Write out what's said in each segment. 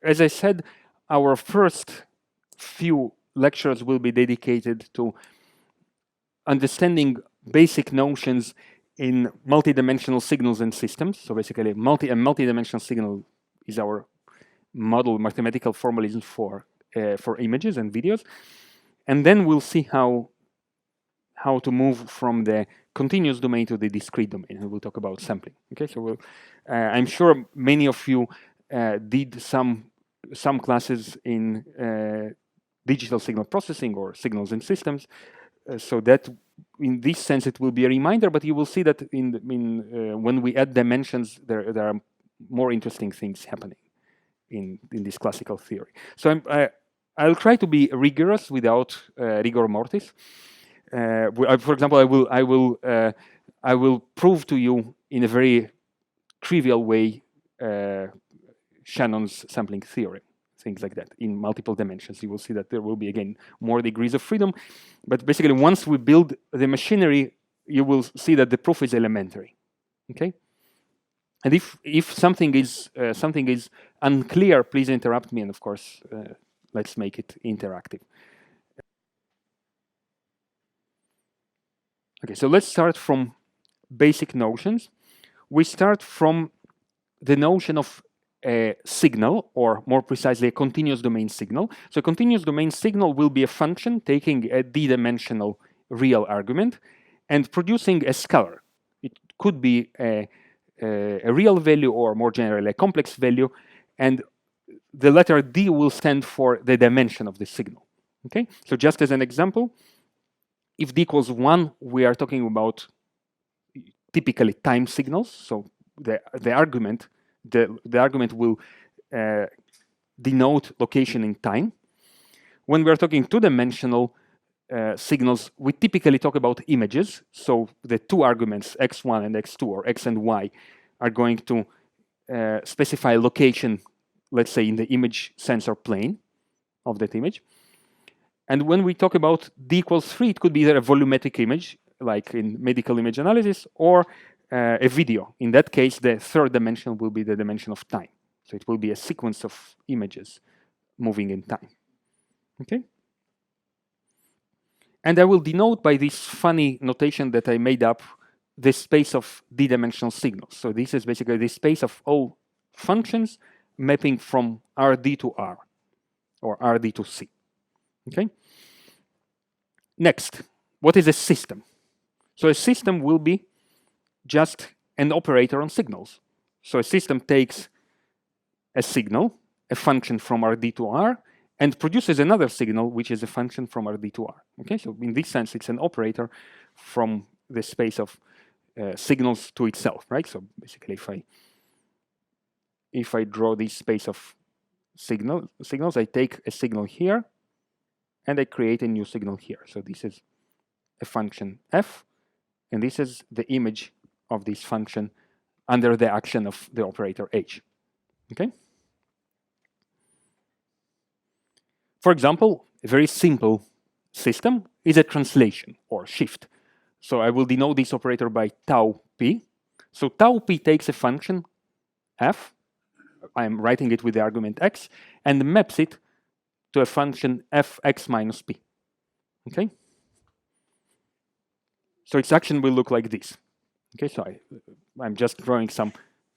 as I said, our first few lectures will be dedicated to understanding basic notions in multidimensional signals and systems. So basically, a multidimensional signal is our model mathematical formalism for images and videos, and then we'll see how to move from the continuous domain to the discrete domain, and we'll talk about sampling. Okay, so I'm sure many of you did some classes in digital signal processing or signals and systems, so that in this sense it will be a reminder. But you will see that when we add dimensions, there are more interesting things happening in this classical theory. So I'll try to be rigorous without rigor mortis. For example, I will prove to you in a very trivial way Shannon's sampling theorem, things like that, in multiple dimensions. You will see that there will be, again, more degrees of freedom. But basically, once we build the machinery, you will see that the proof is elementary. Okay? And if something is unclear, please interrupt me, and of course, let's make it interactive. Okay, so let's start from basic notions. We start from the notion of a signal, or more precisely, a continuous domain signal. So a continuous domain signal will be a function taking a d-dimensional real argument and producing a scalar. It could be a real value, or more generally, a complex value, and the letter d will stand for the dimension of the signal. Okay, so just as an example, if d equals 1, we are talking about typically time signals. So the argument will denote location in time. When we are talking two-dimensional signals, we typically talk about images. So the two arguments, x1 and x2, or x and y, are going to specify location, let's say, in the image sensor plane of that image. And when we talk about d equals 3, it could be either a volumetric image, like in medical image analysis, or a video. In that case, the third dimension will be the dimension of time. So it will be a sequence of images moving in time. Okay? And I will denote by this funny notation that I made up the space of d-dimensional signals. So this is basically the space of all functions mapping from Rd to R, or Rd to C. Okay. Next, what is a system? So a system will be just an operator on signals. So a system takes a signal, a function from Rd to R, and produces another signal, which is a function from Rd to R. Okay, so in this sense, it's an operator from the space of signals to itself, right? So basically, if I draw this space of signals, I take a signal here, and I create a new signal here. So this is a function f, and this is the image of this function under the action of the operator h. Okay? For example, a very simple system is a translation or shift. So I will denote this operator by tau p. So tau p takes a function f, I'm writing it with the argument x, and maps it to a function fx minus p. Okay? So its action will look like this. Okay, so I'm just drawing some,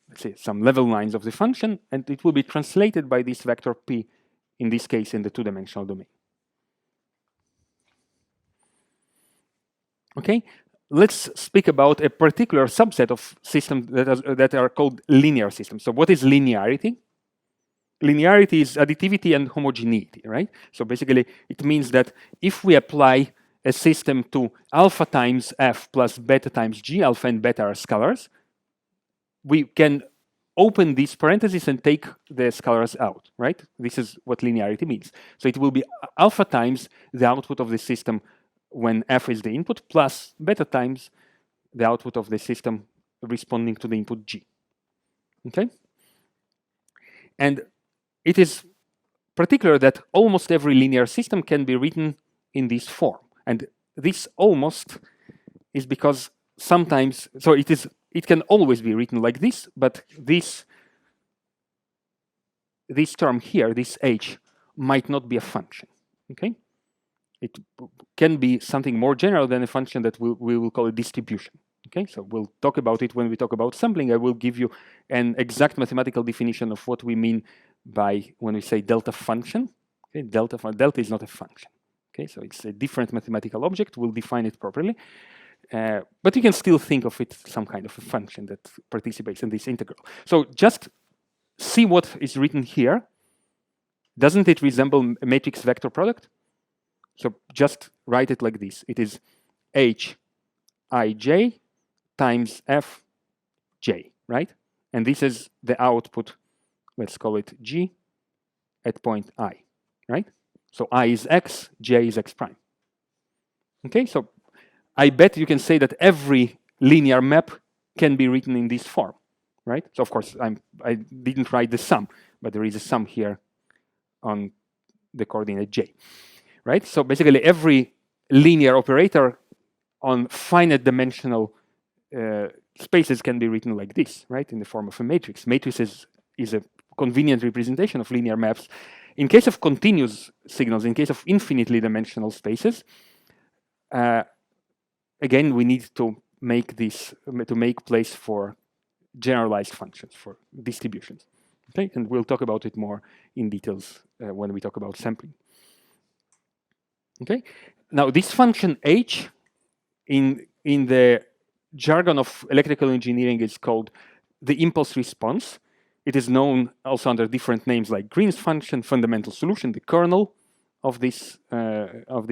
let's say, some level lines of the function, and it will be translated by this vector p, in this case, in the two-dimensional domain. Okay, let's speak about a particular subset of systems that are called linear systems. So what is linearity? Linearity is additivity and homogeneity, right? So basically, it means that if we apply a system to alpha times f plus beta times g, alpha and beta are scalars, we can open these parentheses and take the scalars out, right? This is what linearity means. So it will be alpha times the output of the system when f is the input, plus beta times the output of the system responding to the input g. Okay? And it is particular that almost every linear system can be written in this form. And this almost is because sometimes, so it can always be written like this, but this this term here, this h, might not be a function. Okay, it can be something more general than a function that we will call a distribution. Okay, so we'll talk about it when we talk about sampling. I will give you an exact mathematical definition of what we mean by when we say delta function. Okay, delta is not a function. Okay, so it's a different mathematical object. We'll define it properly. But you can still think of it some kind of a function that participates in this integral. So just see what is written here. Doesn't it resemble a matrix vector product? So just write it like this. It is Hij times Fj, right? And this is the output, let's call it G, at point I, right? So I is X, J is X prime. Okay, so I bet you can say that every linear map can be written in this form, right? So of course, I didn't write the sum, but there is a sum here on the coordinate J, right? So basically every linear operator on finite dimensional spaces can be written like this, right? In the form of a matrix. Matrix is a convenient representation of linear maps. In case of continuous signals, in case of infinitely dimensional spaces, again, we need to make place for generalized functions, for distributions. Okay, and we'll talk about it more in details when we talk about sampling. Okay, now this function h in the jargon of electrical engineering is called the impulse response. It is known also under different names like Green's function, fundamental solution, the kernel of this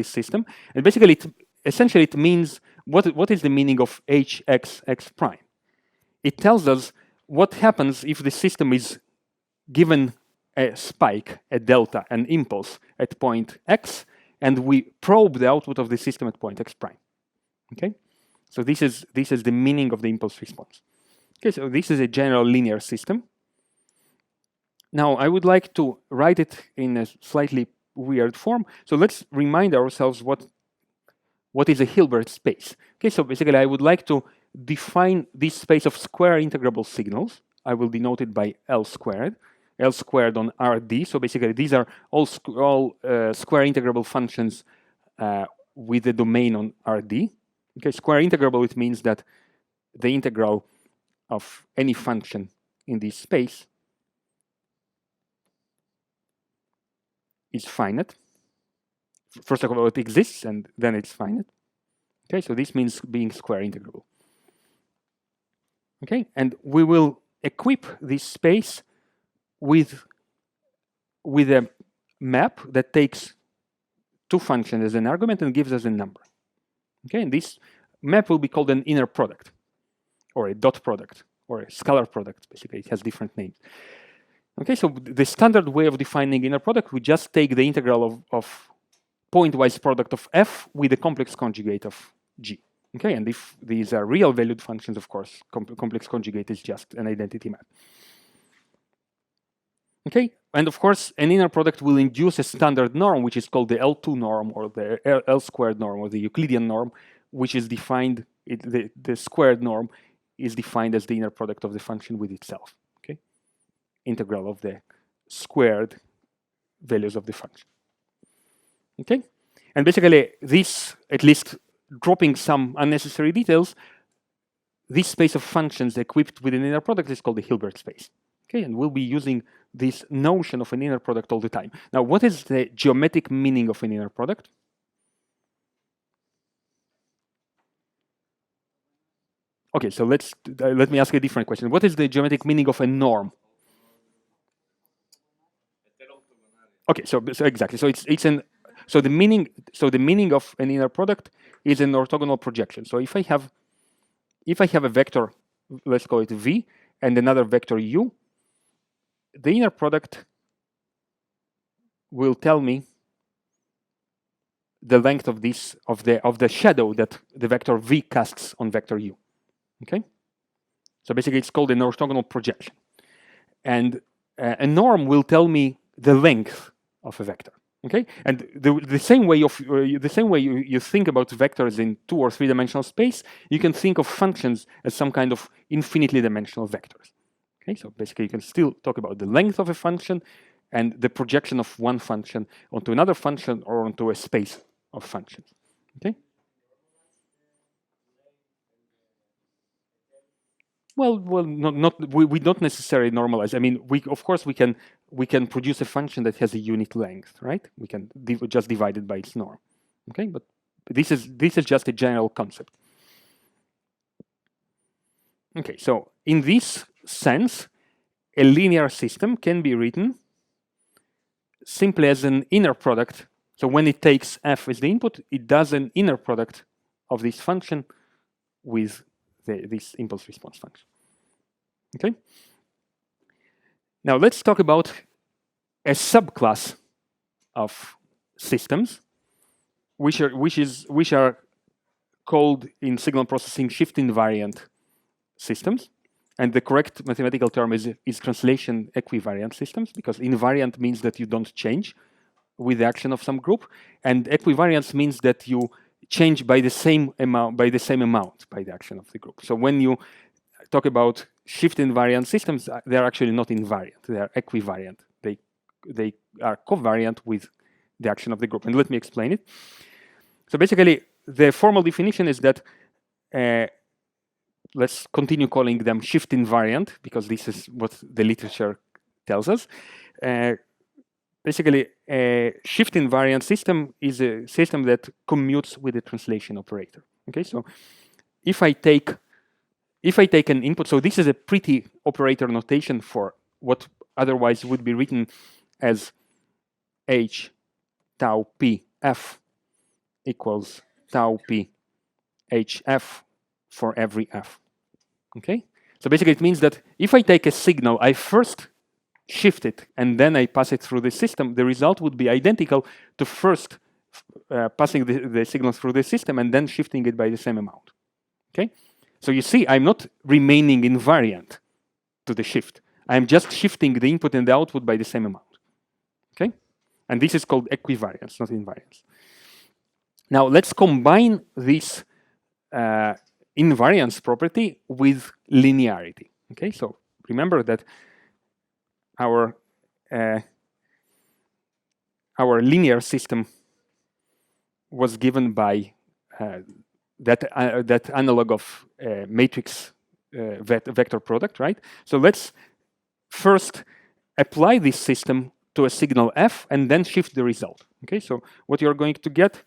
system. And basically, essentially, it means what is the meaning of hx prime? It tells us what happens if the system is given a spike, a delta, an impulse at point x, and we probe the output of the system at point x prime. Okay, so this is the meaning of the impulse response. Okay, so this is a general linear system. Now I would like to write it in a slightly weird form. So let's remind ourselves what is a Hilbert space. Okay, so basically I would like to define this space of square integrable signals. I will denote it by L squared on Rd. So basically these are all square integrable functions with the domain on Rd. Okay, square integrable, it means that the integral of any function in this space is finite. First of all, it exists, and then it's finite. Okay, so this means being square integrable. Okay, and we will equip this space with a map that takes two functions as an argument and gives us a number. Okay, and this map will be called an inner product, or a dot product, or a scalar product. Basically, it has different names. Okay, so the standard way of defining inner product, we just take the integral of pointwise product of f with the complex conjugate of g. Okay, and if these are real valued functions, of course, complex conjugate is just an identity map. Okay, and of course, an inner product will induce a standard norm, which is called the L2 norm or the L squared norm or the Euclidean norm, which is defined, the squared norm is defined as the inner product of the function with itself. Okay, integral of the squared values of the function. Okay, and basically this, at least dropping some unnecessary details, this space of functions equipped with an inner product is called the Hilbert space. Okay, and we'll be using this notion of an inner product all the time. Now, what is the geometric meaning of an inner product? Okay, so let me ask a different question. What is the geometric meaning of a norm? Okay, so exactly. So the meaning of an inner product is an orthogonal projection. So if I have a vector, let's call it v, and another vector u, the inner product will tell me the length of the shadow that the vector v casts on vector u. Okay, so basically it's called an orthogonal projection, and a norm will tell me the length of a vector. Okay, and the same way you think about vectors in 2- or 3-dimensional space, you can think of functions as some kind of infinitely dimensional vectors. Okay, so basically you can still talk about the length of a function and the projection of one function onto another function or onto a space of functions. Okay. Well, we don't necessarily normalize. I mean, of course we can produce a function that has a unit length, right? We can just divide it by its norm. Okay, but this is just a general concept. Okay, so in this sense, a linear system can be written simply as an inner product. So when it takes f as the input, it does an inner product of this function with this impulse response function. Okay. Now let's talk about a subclass of systems, which are called in signal processing shift invariant systems. And the correct mathematical term is translation equivariant systems, because invariant means that you don't change with the action of some group, and equivariance means that you change by the same amount by the action of the group. So when you talk about shift invariant systems, they are actually not invariant; they are equivariant. They are covariant with the action of the group. And let me explain it. So basically, the formal definition is that let's continue calling them shift invariant, because this is what the literature tells us. Basically, a shift invariant system is a system that commutes with the translation operator. Okay, so if I take an input, so this is a pretty operator notation for what otherwise would be written as h tau p f equals tau p hf for every f. Okay, so basically it means that if I take a signal, I first shift it and then I pass it through the system, the result would be identical to first passing the signal through the system and then shifting it by the same amount. Okay, so you see, I'm not remaining invariant to the shift. I'm just shifting the input and the output by the same amount. Okay, and this is called equivariance, not invariance. Now let's combine this invariance property with linearity. Okay, so remember that our linear system was given by that analog of matrix vector product, right? So let's first apply this system to a signal f and then shift the result. Okay, so what you're going to get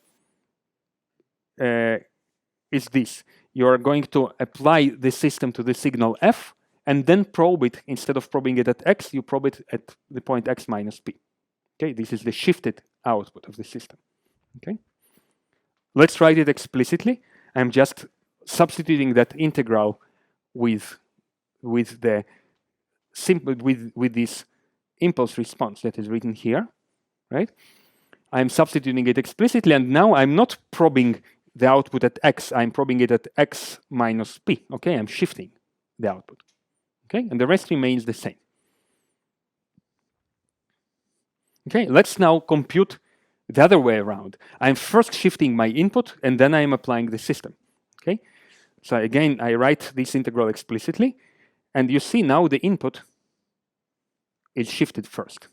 is this. You are going to apply the system to the signal f and then probe it. Instead of probing it at x, you probe it at the point x minus p. Okay, this is the shifted output of the system. Okay, let's write it explicitly. I'm just substituting that integral with this impulse response that is written here, right? I'm substituting it explicitly, and now I'm not probing the output at x, I'm probing it at x minus p. Okay, I'm shifting the output. Okay, and the rest remains the same. Okay, let's now compute the other way around. I'm first shifting my input and then I'm applying the system. Okay, so again, I write this integral explicitly, and you see now the input is shifted first.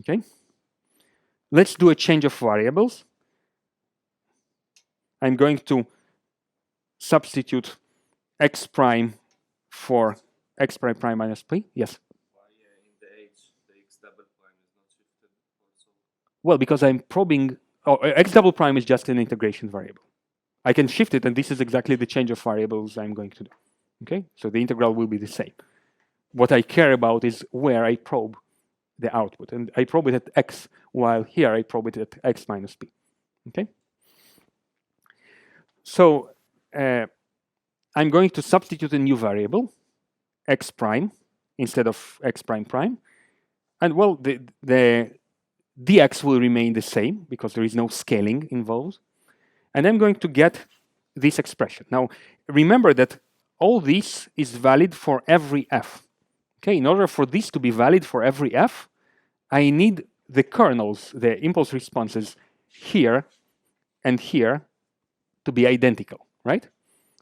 Okay, let's do a change of variables. I'm going to substitute x prime for x prime prime minus p. Yes? Why in the h, the x double prime is not shifted also? Well, because I'm probing, x double prime is just an integration variable. I can shift it, and this is exactly the change of variables I'm going to do. Okay, so the integral will be the same. What I care about is where I probe the output, and I probe it at x, while here I probe it at x minus p. Okay, so I'm going to substitute a new variable, x prime, instead of x prime prime, and well, the dx will remain the same because there is no scaling involved, and I'm going to get this expression. Now, remember that all this is valid for every f. Okay, in order for this to be valid for every f, I need the kernels, the impulse responses here and here to be identical, right?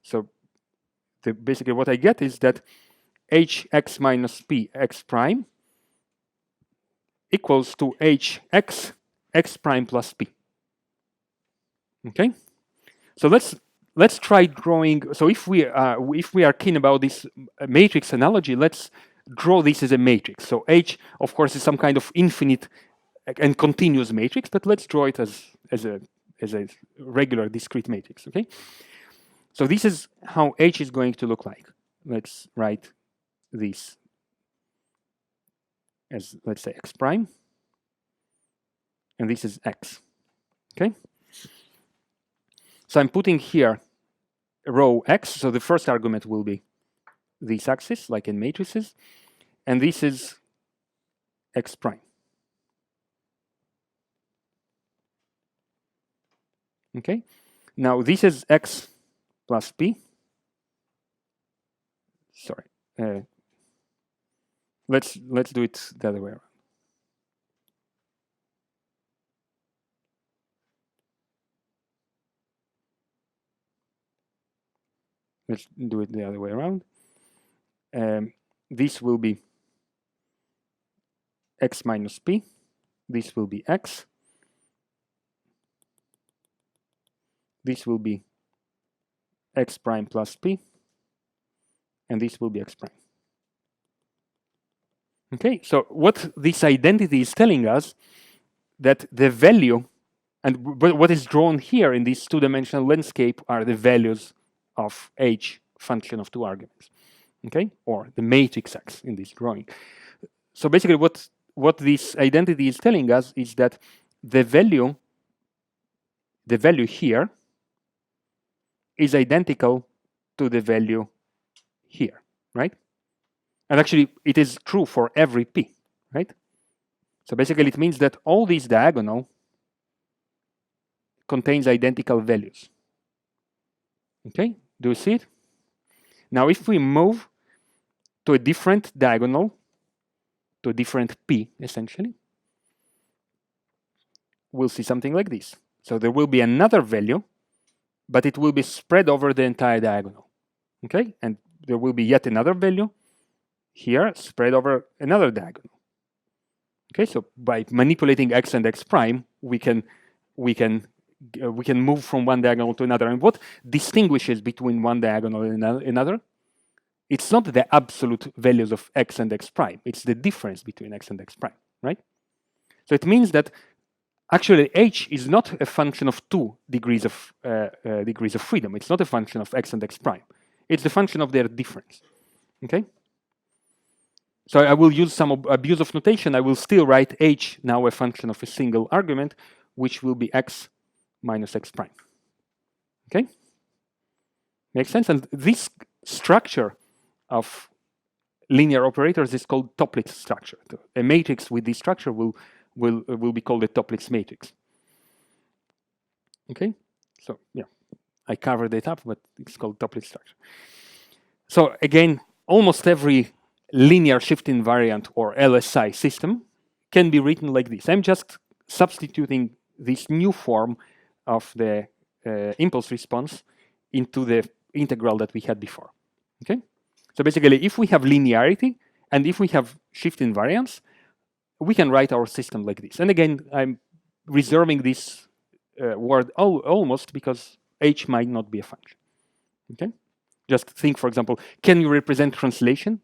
So basically what I get is that hx minus p x prime equals to hx x prime plus p. Okay, so let's try drawing. So if we are keen about this matrix analogy, let's draw this as a matrix. So H, of course, is some kind of infinite and continuous matrix, but let's draw it as a regular discrete matrix. Okay, so this is how H is going to look like. Let's write this as, let's say, x prime, and this is x. Okay, so I'm putting here row x, so the first argument will be this axis, like in matrices, and this is x prime. Okay, now this is x plus p. Sorry, let's do it the other way around. Let's do it the other way around. This will be x minus p. This will be x. This will be x prime plus p. And this will be x prime. Okay, so what this identity is telling us, that the value, and what is drawn here in this two-dimensional landscape are the values of H function of two arguments, okay, or the matrix X in this drawing. So basically what this identity is telling us is that the value here is identical to the value here, right? And actually it is true for every P, right? So basically it means that all these diagonal contains identical values. Okay, do you see it? Now if we move to a different diagonal, to a different P essentially, we'll see something like this. So there will be another value, but it will be spread over the entire diagonal. Okay, and there will be yet another value here spread over another diagonal. Okay, so by manipulating x and x prime, we can move from one diagonal to another. And what distinguishes between one diagonal and another? It's not the absolute values of x and x prime. It's the difference between x and x prime, right? So it means that actually H is not a function of two degrees of freedom. It's not a function of x and x prime. It's the function of their difference. Okay. So I will use some abuse of notation. I will still write H now a function of a single argument, which will be x minus x prime. Okay? Makes sense? And this structure of linear operators is called Toeplitz structure. A matrix with this structure will be called a Toeplitz matrix. Okay? So yeah, I covered it up, but it's called Toeplitz structure. So again, almost every linear shift invariant or LSI system can be written like this. I'm just substituting this new form of the impulse response into the integral that we had before. Okay, so basically, if we have linearity and if we have shift invariance, we can write our system like this. And again, I'm reserving this word almost because H might not be a function. Okay, just think, for example, can you represent translation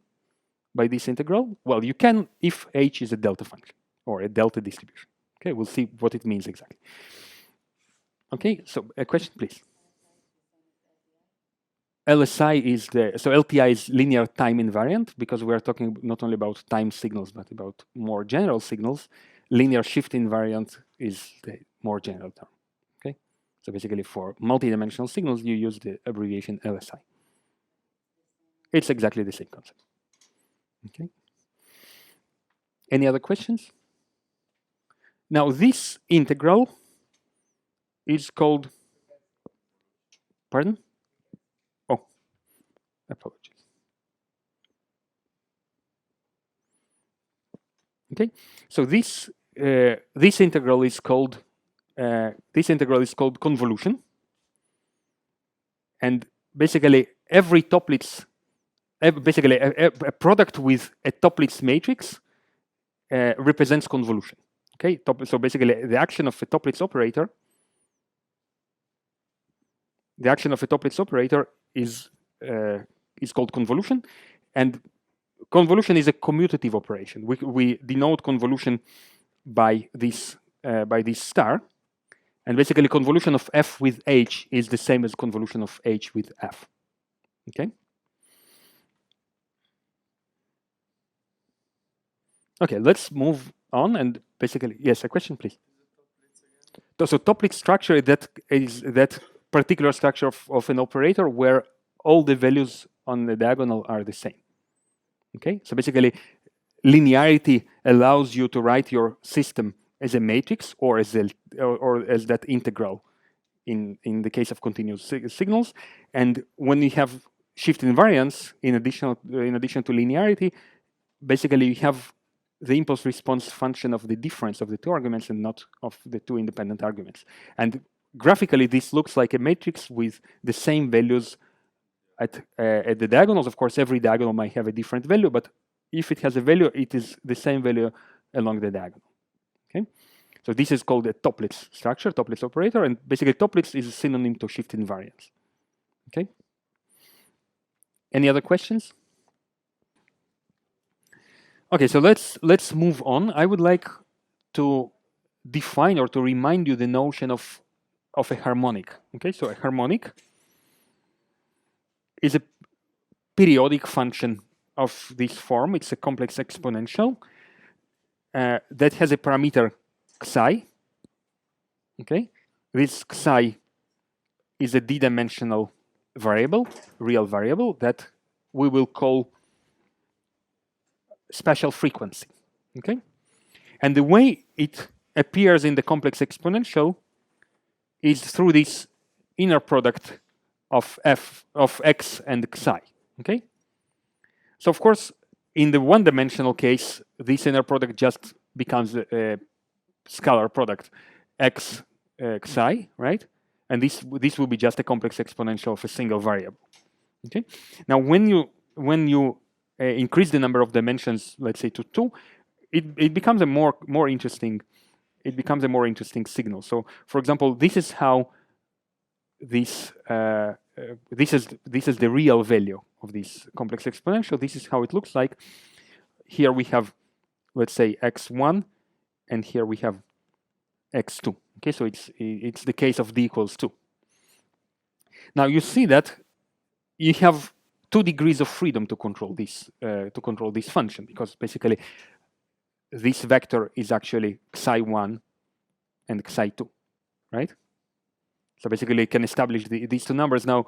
by this integral? Well, you can if H is a delta function or a delta distribution. Okay, we'll see what it means exactly. Okay, so a question, please. LSI is so LTI is linear time invariant, because we are talking not only about time signals, but about more general signals. Linear shift invariant is the more general term. Okay, so basically for multidimensional signals, you use the abbreviation LSI. It's exactly the same concept. Okay. Any other questions? Now this integral is called, pardon? Oh, apologies. Okay, so this integral is called convolution, and basically every Toeplitz, basically a product with a Toeplitz matrix represents convolution. Okay, so basically the action of a Toeplitz operator, is called convolution, and convolution is a commutative operation. We denote convolution by this star, and basically convolution of f with h is the same as convolution of h with f. Okay. Okay, let's move on and basically, yes, a question, please. So Toeplitz structure is that particular structure of an operator where all the values on the diagonal are the same. Okay, so basically linearity allows you to write your system as a matrix or as that integral in the case of continuous signals. And when you have shift invariance in addition to linearity, basically you have the impulse response function of the difference of the two arguments and not of the two independent arguments. And graphically, this looks like a matrix with the same values at the diagonals. Of course, every diagonal might have a different value, but if it has a value, it is the same value along the diagonal. Okay, so this is called a Toeplitz structure, Toeplitz operator, and basically Toeplitz is a synonym to shift invariance. Okay. Any other questions? Okay, so let's move on. I would like to define or to remind you the notion of a harmonic. Okay, so a harmonic is a periodic function of this form. It's a complex exponential that has a parameter psi. Okay, this psi is a d-dimensional variable, real variable that we will call spatial frequency. Okay, and the way it appears in the complex exponential is through this inner product of x and psi. Okay, so of course in the one-dimensional case, this inner product just becomes a scalar product x psi, right? And this will be just a complex exponential of a single variable. Okay, now when you increase the number of dimensions, let's say to 2, it becomes a more interesting signal. So, for example, this is how this is the real value of this complex exponential. This is how it looks like. Here we have, let's say, x1, and here we have x2. Okay, so it's the case of d equals 2. Now you see that you have 2 degrees of freedom to control this function, because basically this vector is actually psi1 and psi2, right? So basically you can establish these two numbers. Now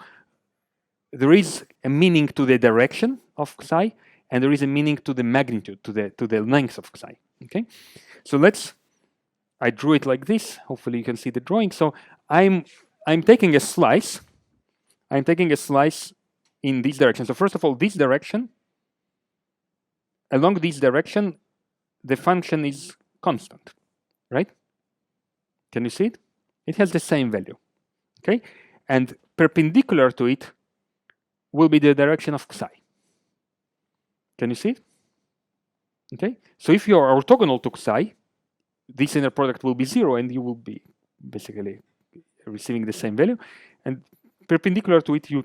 there is a meaning to the direction of psi, and there is a meaning to the magnitude, to the length of psi. Okay, so I drew it like this. Hopefully you can see the drawing. So I'm taking a slice. I'm taking a slice in this direction. So first of all, this direction, along this direction, the function is constant, right? Can you see it? It has the same value, okay? And perpendicular to it will be the direction of psi. Can you see it? Okay, so if you are orthogonal to psi, this inner product will be 0, and you will be basically receiving the same value. And perpendicular to it, you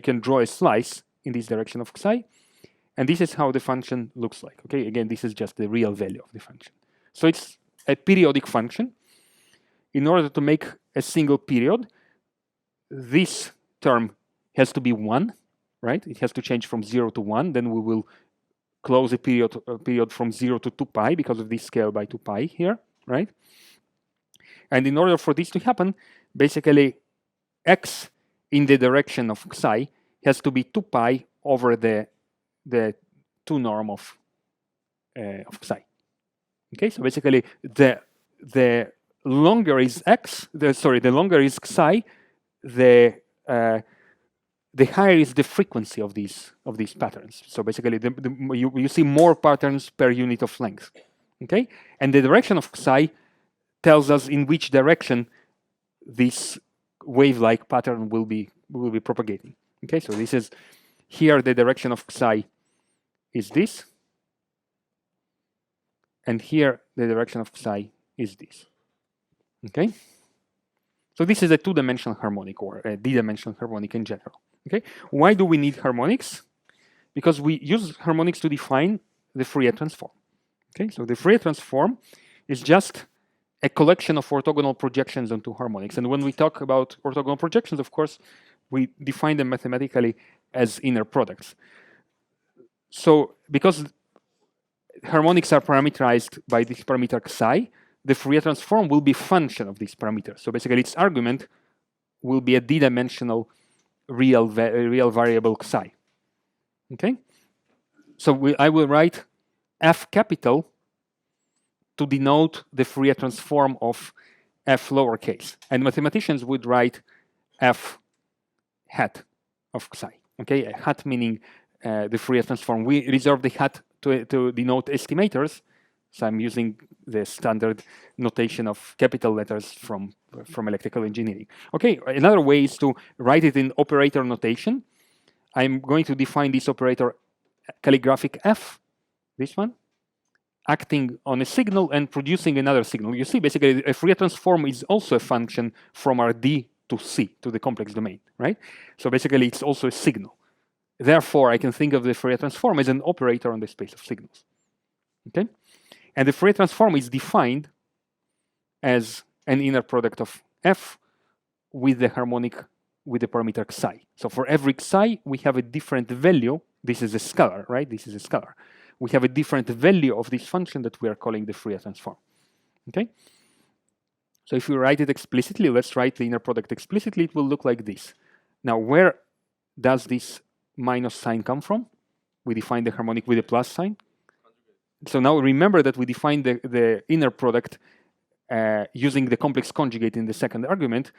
can draw a slice in this direction of psi, and this is how the function looks like. Okay, again, this is just the real value of the function. So it's a periodic function. In order to make a single period, this term has to be 1, right? It has to change from 0 to 1. Then we will close a period from 0 to 2 pi because of this scale by 2 pi here, right? And in order for this to happen, basically x in the direction of psi has to be 2 pi over the 2 norm of psi. Okay, so basically the longer is x, the longer is psi, the higher is the frequency of these patterns. So basically, you see more patterns per unit of length. Okay, and the direction of psi tells us in which direction this wave-like pattern will be propagating. Okay, so this is here the direction of psi is this. and here the direction of psi is this. Okay? So this is a two-dimensional harmonic, or a d-dimensional harmonic in general. Okay? Why do we need harmonics? Because we use harmonics to define the Fourier transform. Okay? So the Fourier transform is just a collection of orthogonal projections onto harmonics. And when we talk about orthogonal projections, of course, we define them mathematically as inner products. So because harmonics are parameterized by this parameter psi, the Fourier transform will be a function of this parameter. So basically, its argument will be a d-dimensional real variable psi. Okay? So I will write f capital to denote the Fourier transform of f lowercase. And mathematicians would write f hat of psi. Okay? A hat meaning the Fourier transform. We reserve the hat to denote estimators. So I'm using the standard notation of capital letters from electrical engineering. Okay, another way is to write it in operator notation. I'm going to define this operator calligraphic f, this one, acting on a signal and producing another signal. You see, basically, a Fourier transform is also a function from our D to C, to the complex domain, right? So basically, it's also a signal. Therefore, I can think of the Fourier transform as an operator on the space of signals. Okay? And the Fourier transform is defined as an inner product of f with the harmonic with the parameter psi. So for every psi, we have a different value. This is a scalar, right? This is a scalar. We have a different value of this function that we are calling the Fourier transform. Okay? So if we write it explicitly, let's write the inner product explicitly, it will look like this. Now, where does this minus sign come from? We define the harmonic with a plus sign. So now remember that we define the inner product using the complex conjugate in the second argument.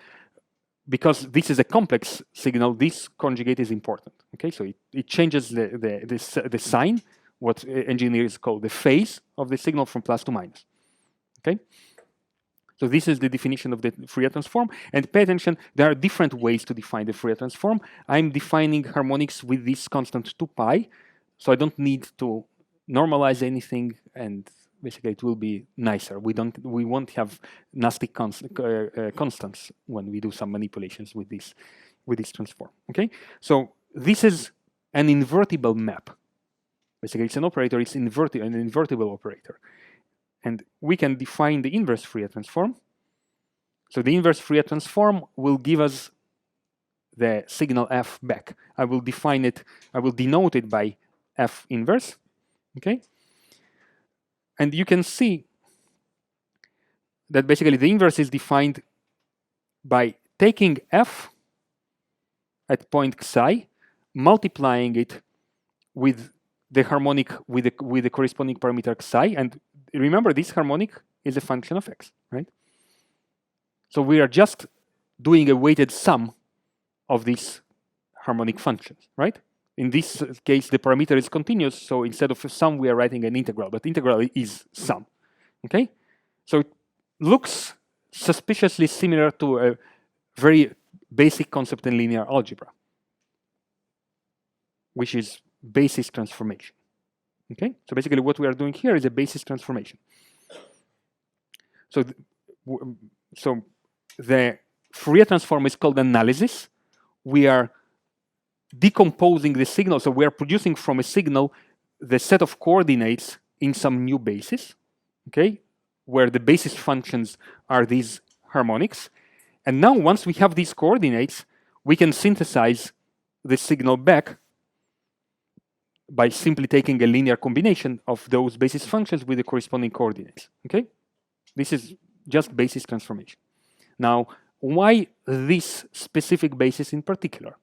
Because this is a complex signal, this conjugate is important. Okay, so it changes the sign, what engineers call the phase of the signal from plus to minus. Okay, so this is the definition of the Fourier transform. And pay attention, there are different ways to define the Fourier transform. I'm defining harmonics with this constant 2 pi, so I don't need to normalize anything, and basically it will be nicer. We won't have nasty constants when we do some manipulations with this transform. Okay, so this is an invertible map. Basically, it's an operator. It's an invertible operator, and we can define the inverse Fourier transform. So the inverse Fourier transform will give us the signal f back. I will define it. I will denote it by f inverse. Okay. And you can see that basically the inverse is defined by taking f at point psi, multiplying it with the harmonic with the corresponding parameter psi. And remember, this harmonic is a function of x, right? So we are just doing a weighted sum of these harmonic functions, right? In this case, the parameter is continuous, so instead of a sum, we are writing an integral, but integral is sum, okay? So it looks suspiciously similar to a very basic concept in linear algebra, which is basis transformation, okay? So basically what we are doing here is a basis transformation. So the Fourier transform is called analysis. We are decomposing the signal, so we are producing from a signal the set of coordinates in some new basis, okay, where the basis functions are these harmonics. And now once we have these coordinates, we can synthesize the signal back by simply taking a linear combination of those basis functions with the corresponding coordinates, okay? This is just basis transformation. Now, why this specific basis in particular?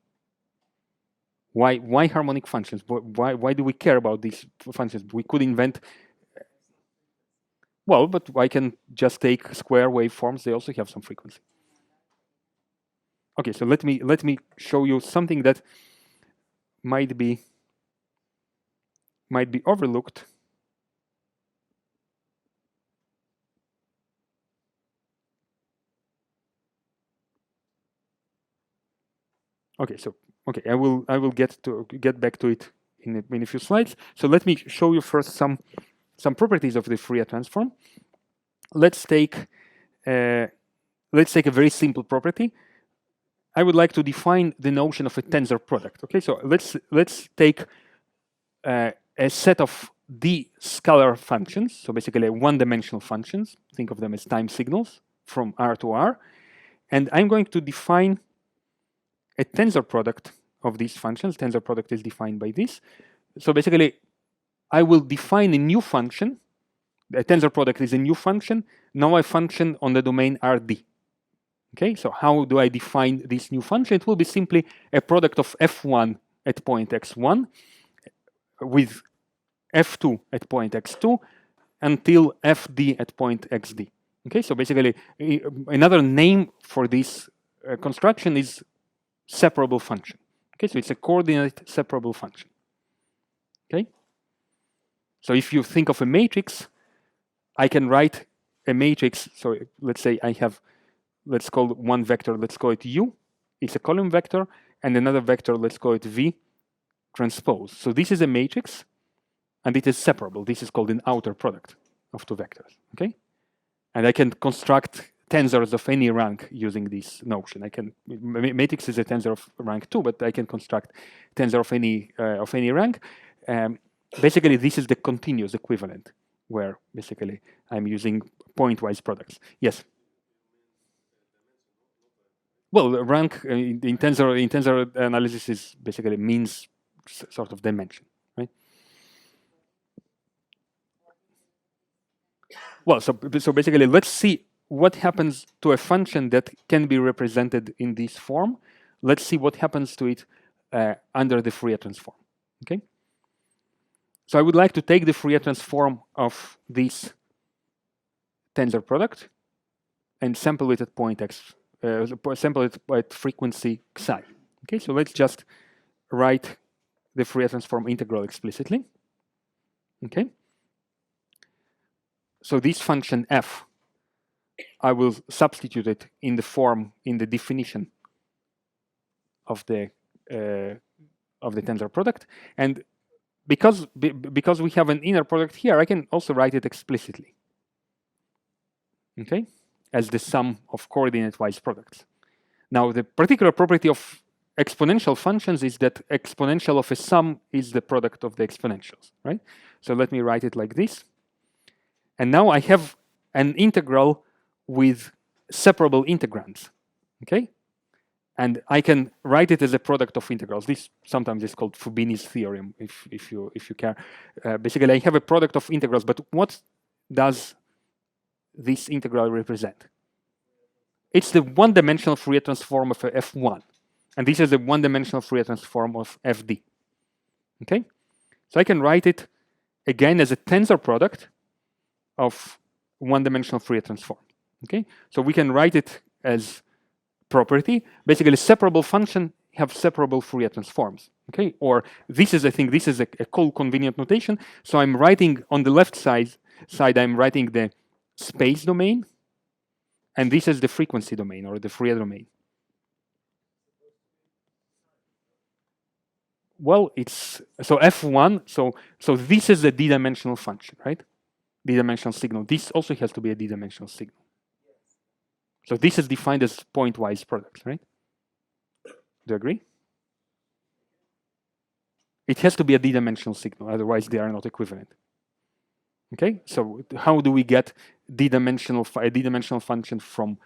Why harmonic functions? Why do we care about these functions? We could invent, well, but I can just take square waveforms. They also have some frequency. Okay, so let me show you something that might be overlooked. Okay, so I will get back to it in a few slides. So let me show you first some some properties of the Fourier transform. Let's take a very simple property. I would like to define the notion of a tensor product. Okay, so let's take a set of d scalar functions, so basically one-dimensional functions. Think of them as time signals from R to R, and I'm going to define a tensor product of these functions. Tensor product is defined by this. So basically, I will define a new function. A tensor product is a new function, now a function on the domain Rd. Okay, so how do I define this new function? It will be simply a product of f1 at point x1 with f2 at point x2 until fd at point xd. Okay, so basically another name for this construction is separable function. Okay, so it's a coordinate separable function. Okay, so if you think of a matrix, I can write a matrix. So let's say I have, let's call one vector, let's call it u. It's a column vector, and another vector, let's call it v transpose. So this is a matrix, and it is separable. This is called an outer product of two vectors. Okay, and I can construct tensors of any rank using this notion. I can matrix is a tensor of rank 2, but I can construct tensor of any rank. Basically, this is the continuous equivalent, where basically I'm using pointwise products. Yes. Well, rank in tensor analysis is basically means sort of dimension, right? Well, so basically, let's see what happens to a function that can be represented in this form. Let's see what happens to it under the Fourier transform. Okay. So I would like to take the Fourier transform of this tensor product and sample it at point x, sample it at frequency psi. Okay, so let's just write the Fourier transform integral explicitly. Okay. So this function f, I will substitute it in the form, in the definition of the tensor product, and because we have an inner product here, I can also write it explicitly. Okay, as the sum of coordinate-wise products. Now, the particular property of exponential functions is that exponential of a sum is the product of the exponentials, right? So let me write it like this. And now I have an integral with separable integrands, okay? And I can write it as a product of integrals. This sometimes is called Fubini's theorem, if you care. Basically, I have a product of integrals, but what does this integral represent? It's the one-dimensional Fourier transform of f1, and this is the one-dimensional Fourier transform of fd. Okay, so I can write it again as a tensor product of one-dimensional Fourier transform. Okay, so we can write it as property. Basically, separable function have separable Fourier transforms. Okay, or this is, I think, this is a cool convenient notation. So I'm writing on the left side. I'm writing the space domain, and this is the frequency domain or the Fourier domain. Well, it's so f1. So this is a d-dimensional function, right? D-dimensional signal. This also has to be a d-dimensional signal. So this is defined as pointwise products, right? Do you agree? It has to be a d-dimensional signal, otherwise they are not equivalent. Okay, so how do we get a d-dimensional function from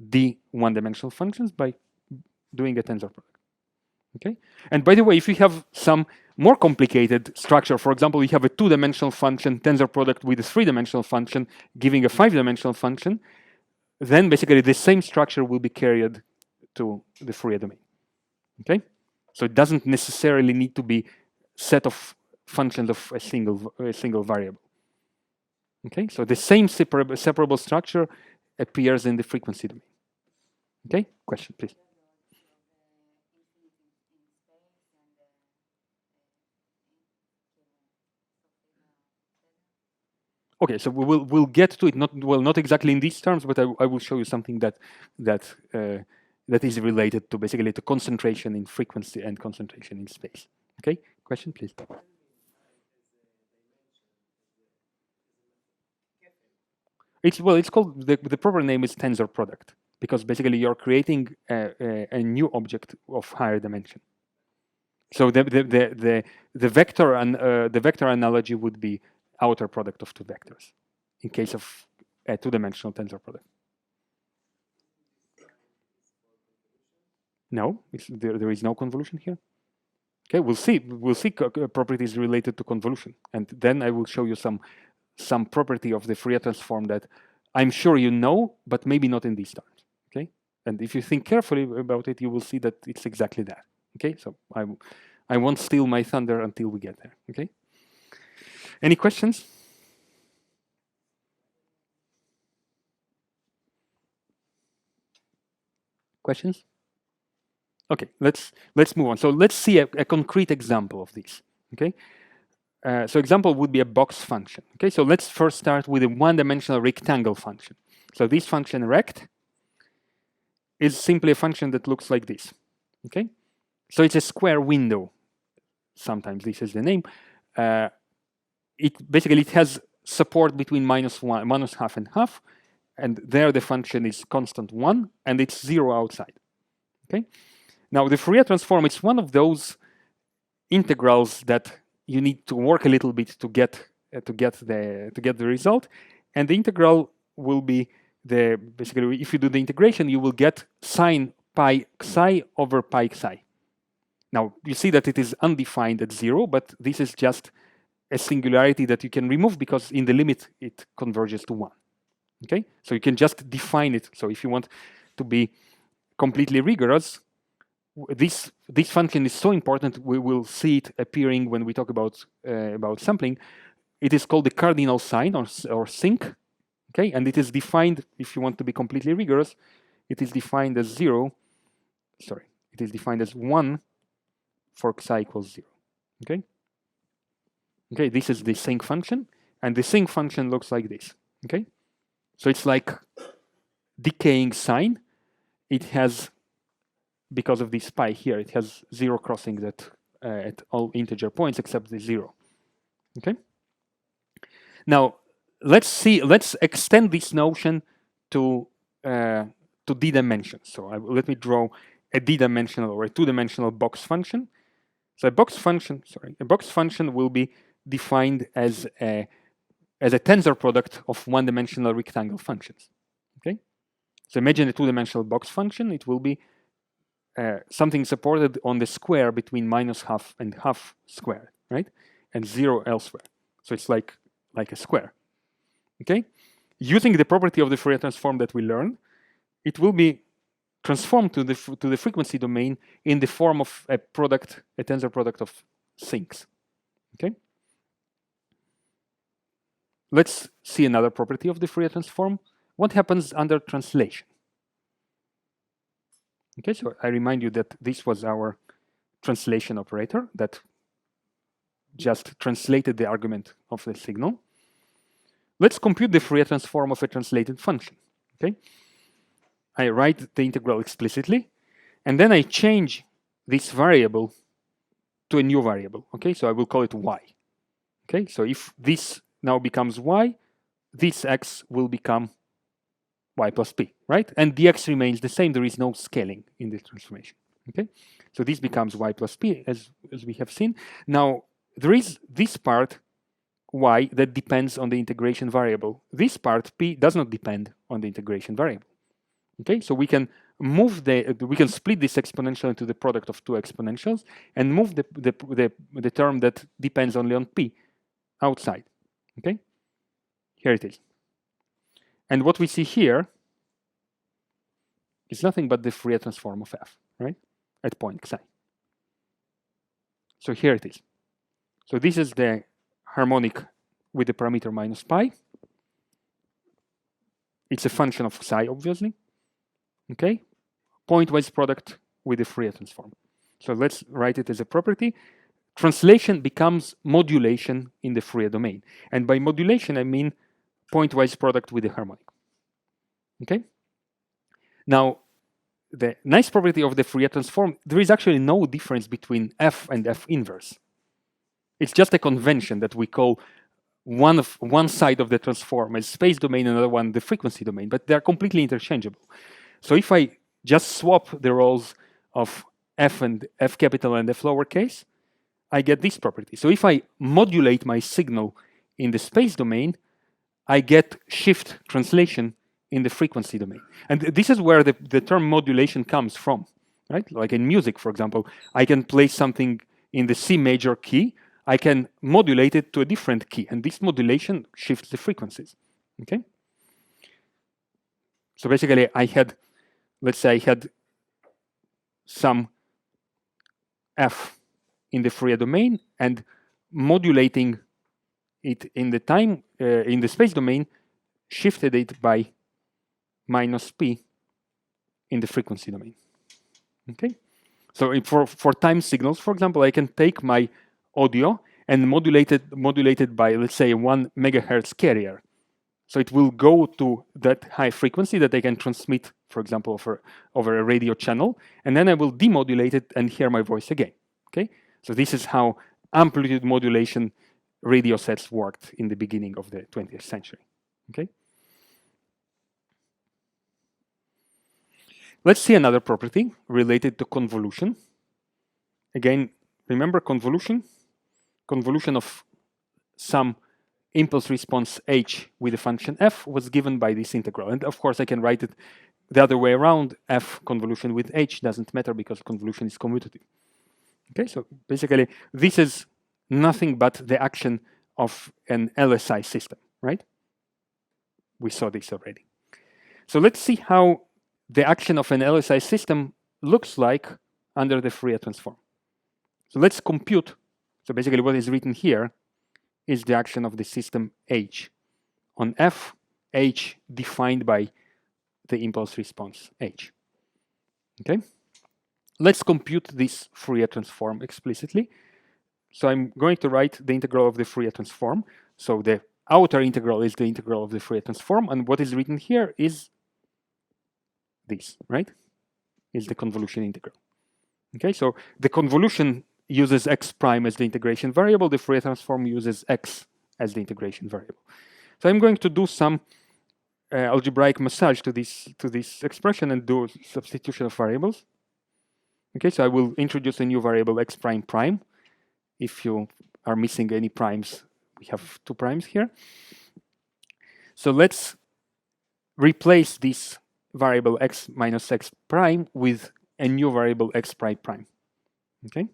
d one-dimensional functions? By doing a tensor product. Okay, and by the way, if you have some more complicated structure, for example, you have a two-dimensional function tensor product with a three-dimensional function giving a five-dimensional function, then basically the same structure will be carried to the Fourier domain. Okay, so it doesn't necessarily need to be set of functions of a single variable. Okay, so the same separable structure appears in the frequency domain. Okay, question, please. Okay, so we'll get to it. Not exactly in these terms, but I will show you something that is related to basically to concentration in frequency and concentration in space. Okay, question, please. It's called, the proper name is tensor product, because basically you're creating a new object of higher dimension. So the vector and the vector analogy would be outer product of two vectors in case of a two-dimensional tensor product. No, there is no convolution here. Okay, we'll see properties related to convolution, and then I will show you some property of the Fourier transform that I'm sure you know, but maybe not in these terms. Okay, and if you think carefully about it, you will see that it's exactly that. Okay, so I won't steal my thunder until we get there. Okay, any questions? Questions? Okay, let's move on. So let's see a concrete example of this. Okay, so example would be a box function. Okay, so let's first start with a one-dimensional rectangle function. So this function rect is simply a function that looks like this. Okay, so it's a square window. Sometimes this is the name. It has support between minus half and half, and there the function is constant 1, and it's 0 outside. Okay. Now the Fourier transform, it's one of those integrals that you need to work a little bit to get the result, and the integral will be basically if you do the integration, you will get sine pi psi over pi psi. Now you see that it is undefined at 0, but this is just a singularity that you can remove because in the limit it converges to 1. Okay, so you can just define it. So if you want to be completely rigorous, this function is so important. We will see it appearing when we talk about sampling. It is called the cardinal sign or sinc. Okay, and it is defined, if you want to be completely rigorous, it is defined as 0. Sorry, it is defined as 1 for psi equals 0. Okay. Okay, this is the sinc function, and the sinc function looks like this. Okay, so it's like decaying sine. It has, because of this pi here, it has 0 crossings at all integer points except the 0. Okay. Now let's extend this notion to d dimensions. So let me draw a d-dimensional or a two-dimensional box function. So a box function will be defined as a tensor product of one-dimensional rectangle functions. Okay. So imagine a two-dimensional box function. It will be something supported on the square between minus half and half squared, right? And 0 elsewhere. So it's like a square. Okay? Using the property of the Fourier transform that we learned, it will be transformed to the frequency domain in the form of a tensor product of sincs. Okay? Let's see another property of the Fourier transform. What happens under translation? Okay, so I remind you that this was our translation operator that just translated the argument of the signal. Let's compute the Fourier transform of a translated function. Okay, I write the integral explicitly, and then I change this variable to a new variable. Okay, so I will call it y. Okay, so if this now becomes y, this x will become y plus p, right? And the x remains the same. There is no scaling in this transformation. Okay, so this becomes y plus p, as we have seen. Now there is this part y that depends on the integration variable. This part p does not depend on the integration variable. Okay, so we can move we can split this exponential into the product of two exponentials and move the term that depends only on p outside. Okay, here it is. And what we see here is nothing but the Fourier transform of f, right, at point psi. So here it is. So this is the harmonic with the parameter minus pi. It's a function of psi, obviously. Okay, pointwise product with the Fourier transform. So let's write it as a property. Translation becomes modulation in the Fourier domain. And by modulation, I mean pointwise product with the harmonic. Okay? Now, the nice property of the Fourier transform, there is actually no difference between f and f inverse. It's just a convention that we call one side of the transform as space domain, another one the frequency domain, but they're completely interchangeable. So if I just swap the roles of f and f capital and f lowercase, I get this property. So if I modulate my signal in the space domain, I get shift translation in the frequency domain. And this is where the term modulation comes from, right? Like in music, for example, I can play something in the C major key, I can modulate it to a different key, and this modulation shifts the frequencies, okay? So basically I had, let's say I had some f in the Fourier domain, and modulating it in the time, in the space domain, shifted it by minus p in the frequency domain, okay? So for time signals, for example, I can take my audio and modulate it by, let's say, 1 megahertz carrier. So it will go to that high frequency that I can transmit, for example, over a radio channel, and then I will demodulate it and hear my voice again, okay? So this is how amplitude modulation radio sets worked in the beginning of the 20th century, okay? Let's see another property related to convolution. Again, remember convolution? Convolution of some impulse response h with the function f was given by this integral. And of course, I can write it the other way around. F convolution with h doesn't matter because convolution is commutative. Okay, so basically, this is nothing but the action of an LSI system, right? We saw this already. So let's see how the action of an LSI system looks like under the Fourier transform. So let's compute. So basically what is written here is the action of the system h on f, h defined by the impulse response h. Okay? Let's compute this Fourier transform explicitly. So I'm going to write the integral of the Fourier transform. So the outer integral is the integral of the Fourier transform, and what is written here is this, right? Is the convolution integral. Okay, so the convolution uses x prime as the integration variable, the Fourier transform uses x as the integration variable. So I'm going to do some algebraic massage to this expression and do substitution of variables. Okay, so I will introduce a new variable x prime prime. If you are missing any primes, we have 2 primes here. So let's replace this variable x minus x prime with a new variable x prime prime. Okay,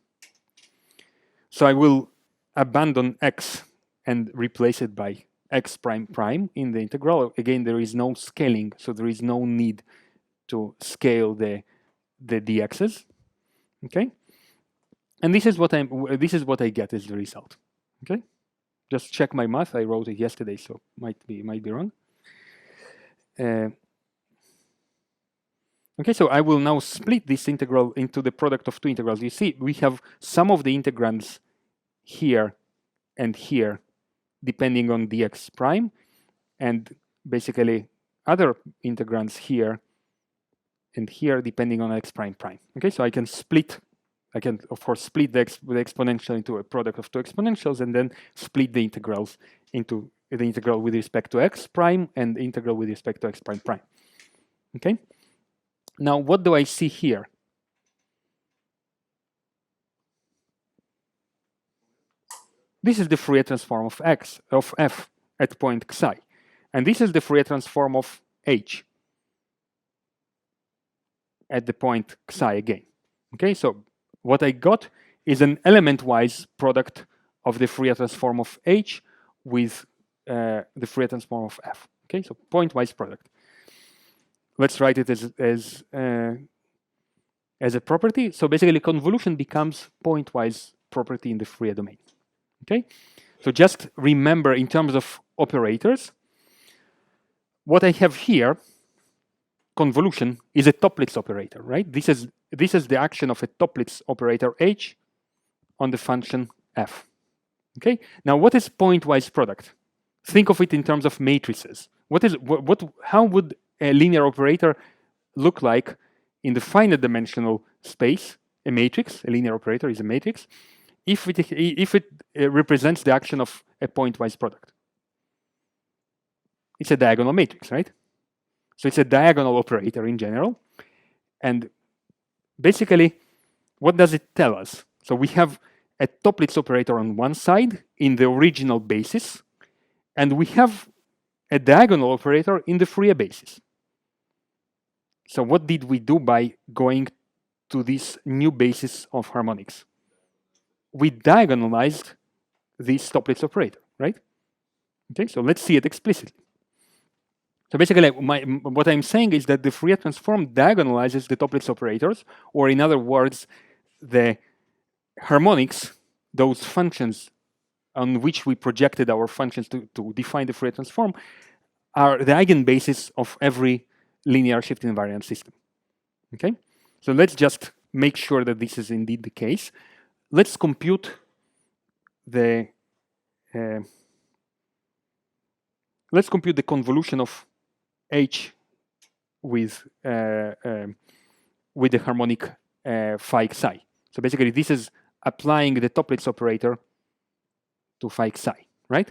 so I will abandon x and replace it by x prime prime in the integral. Again, there is no scaling, so there is no need to scale the dx's. Okay, and this is what I get as the result. Okay, just check my math. I wrote it yesterday, so might be wrong. Okay, so I will now split this integral into the product of 2 integrals. You see, we have some of the integrands here and here, depending on dx prime, and basically other integrands here and here, depending on x prime prime. Okay, so I can of course split the exponential into a product of 2 exponentials, and then split the integrals into the integral with respect to x prime and the integral with respect to x prime prime. Okay. Now, what do I see here? This is the Fourier transform of f at point xi, and this is the Fourier transform of h at the point xi again. Okay, so what I got is an element-wise product of the Fourier transform of h with the Fourier transform of f. Okay, so point-wise product. Let's write it as a property. So basically, convolution becomes point-wise property in the Fourier domain. Okay, so just remember in terms of operators, what I have here, convolution, is a Toeplitz operator, right? This is the action of a Toeplitz operator h on the function f. Okay, now what is point-wise product? Think of it in terms of matrices. How would a linear operator look like in the finite dimensional space? A matrix, a linear operator is a matrix, if it represents the action of a point-wise product. it's a diagonal matrix, right? So it's a diagonal operator in general. And basically, what does it tell us? So we have a Toeplitz operator on one side in the original basis, and we have a diagonal operator in the Fourier basis. So what did we do by going to this new basis of harmonics? We diagonalized this Toeplitz operator, right? Okay, so let's see it explicitly. So basically, what I'm saying is that the Fourier transform diagonalizes the Toeplitz operators, or in other words, the harmonics, those functions on which we projected our functions to define the Fourier transform, are the eigenbasis of every linear shift invariant system. Okay, so let's just make sure that this is indeed the case. Let's compute the convolution of H with the harmonic phi psi. So basically, this is applying the Toeplitz operator to phi psi, right?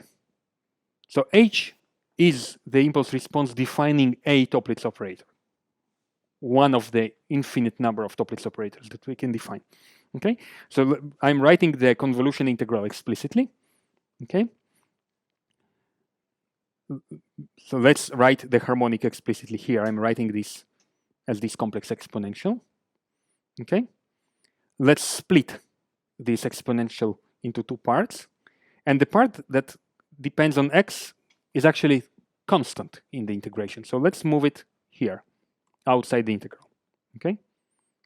So H is the impulse response defining a Toeplitz operator, one of the infinite number of Toeplitz operators that we can define. Okay, so I'm writing the convolution integral explicitly. Okay, so let's write the harmonic explicitly here. I'm writing this as this complex exponential. Okay, let's split this exponential into two parts, and the part that depends on x is actually constant in the integration. So let's move it here, outside the integral. Okay,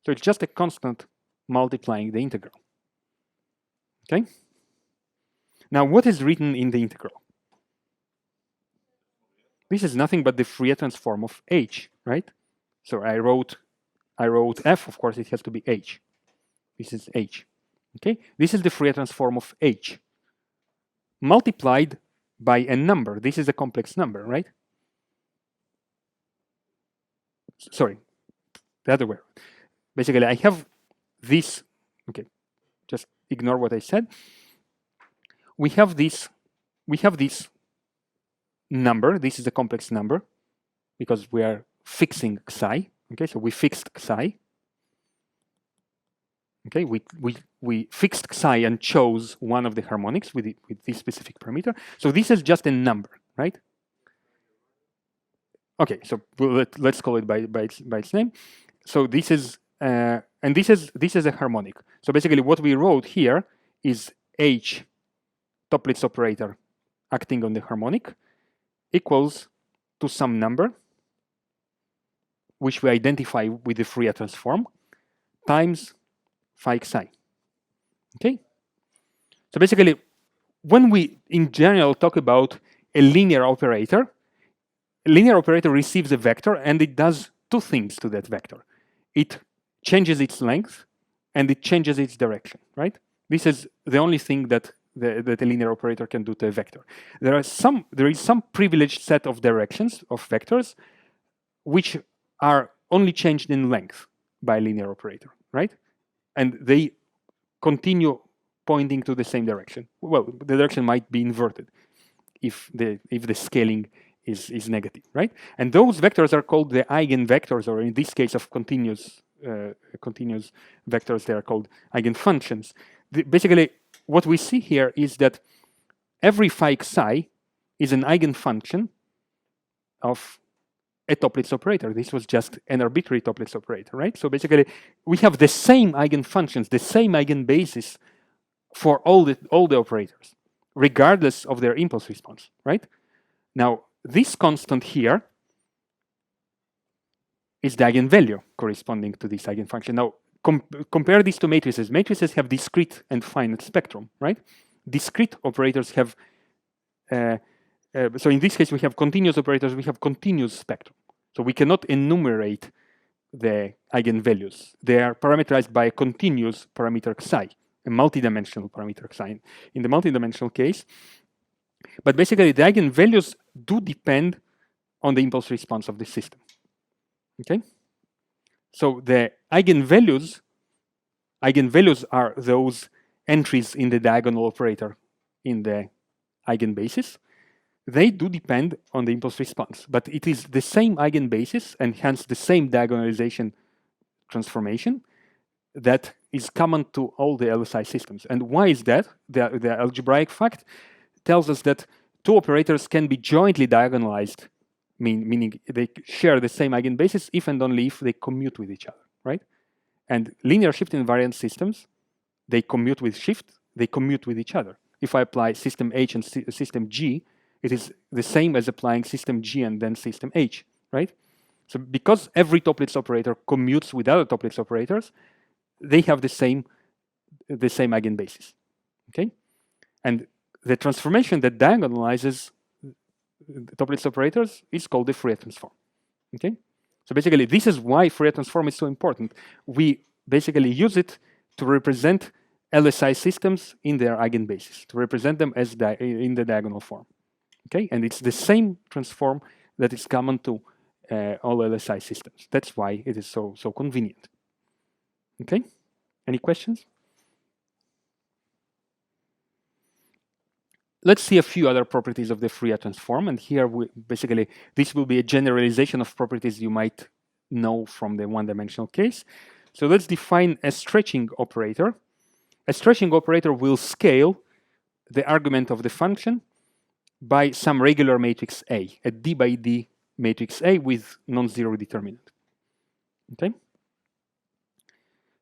so it's just a constant multiplying the integral. Okay, now what is written in the integral? This is nothing but the Fourier transform of H, right? So I wrote f, of course it has to be H. This is H. Okay, this is the Fourier transform of H multiplied by a number. This is a complex number, right? Sorry, the other way. Basically, I have this. Okay, just ignore what I said. We have this number. This is a complex number because we are fixing psi. Okay, so we fixed psi. Okay, we fixed psi and chose one of the harmonics with this specific parameter. So this is just a number, right? Okay, so let's call it by its name. So this is and this is a harmonic. So basically, what we wrote here is H Toeplitz operator acting on the harmonic equals to some number, which we identify with the Fourier transform, times phi psi. Okay? So basically, when we in general talk about a linear operator receives a vector and it does two things to that vector. It changes its length and it changes its direction, right? This is the only thing that the linear operator can do to a vector. There is some privileged set of directions of vectors which are only changed in length by a linear operator, right? And they continue pointing to the same direction. Well, the direction might be inverted if the scaling is negative, right? And those vectors are called the eigenvectors, or in this case of continuous vectors, they are called eigenfunctions. Basically, what we see here is that every phi psi is an eigenfunction of a Toeplitz operator. This was just an arbitrary Toeplitz operator, right? So basically, we have the same eigenfunctions, the same eigenbasis for all the operators, regardless of their impulse response, right? Now, this constant here is the eigenvalue corresponding to this eigenfunction. Now, compare these to matrices. Matrices have discrete and finite spectrum, right? Discrete operators have, so in this case, we have continuous operators, we have continuous spectrum. So we cannot enumerate the eigenvalues. They are parameterized by a continuous parameter psi, a multidimensional parameter psi in the multidimensional case. But basically, the eigenvalues do depend on the impulse response of the system. Okay? So the eigenvalues are those entries in the diagonal operator in the eigenbasis. they do depend on the impulse response, but it is the same eigenbasis and hence the same diagonalization transformation that is common to all the LSI systems. And why is that? The algebraic fact tells us that two operators can be jointly diagonalized, meaning they share the same eigenbasis if and only if they commute with each other, right? And linear shift invariant systems, they commute with shift, they commute with each other. If I apply system H and system G, it is the same as applying system G and then system H, right? So because every Toeplitz operator commutes with other Toeplitz operators, they have the same eigenbasis, okay? And the transformation that diagonalizes the Toeplitz operators is called the Fourier transform, okay? So basically, this is why Fourier transform is so important. We basically use it to represent LSI systems in their eigenbasis, to represent them as in the diagonal form, okay? And it's the same transform that is common to all LSI systems. That's why it is so convenient. Okay, any questions? Let's see a few other properties of the Fourier transform. And here, basically, this will be a generalization of properties you might know from the one-dimensional case. So let's define a stretching operator. A stretching operator will scale the argument of the function by some regular matrix A, a D by D matrix A with non-zero determinant. Okay?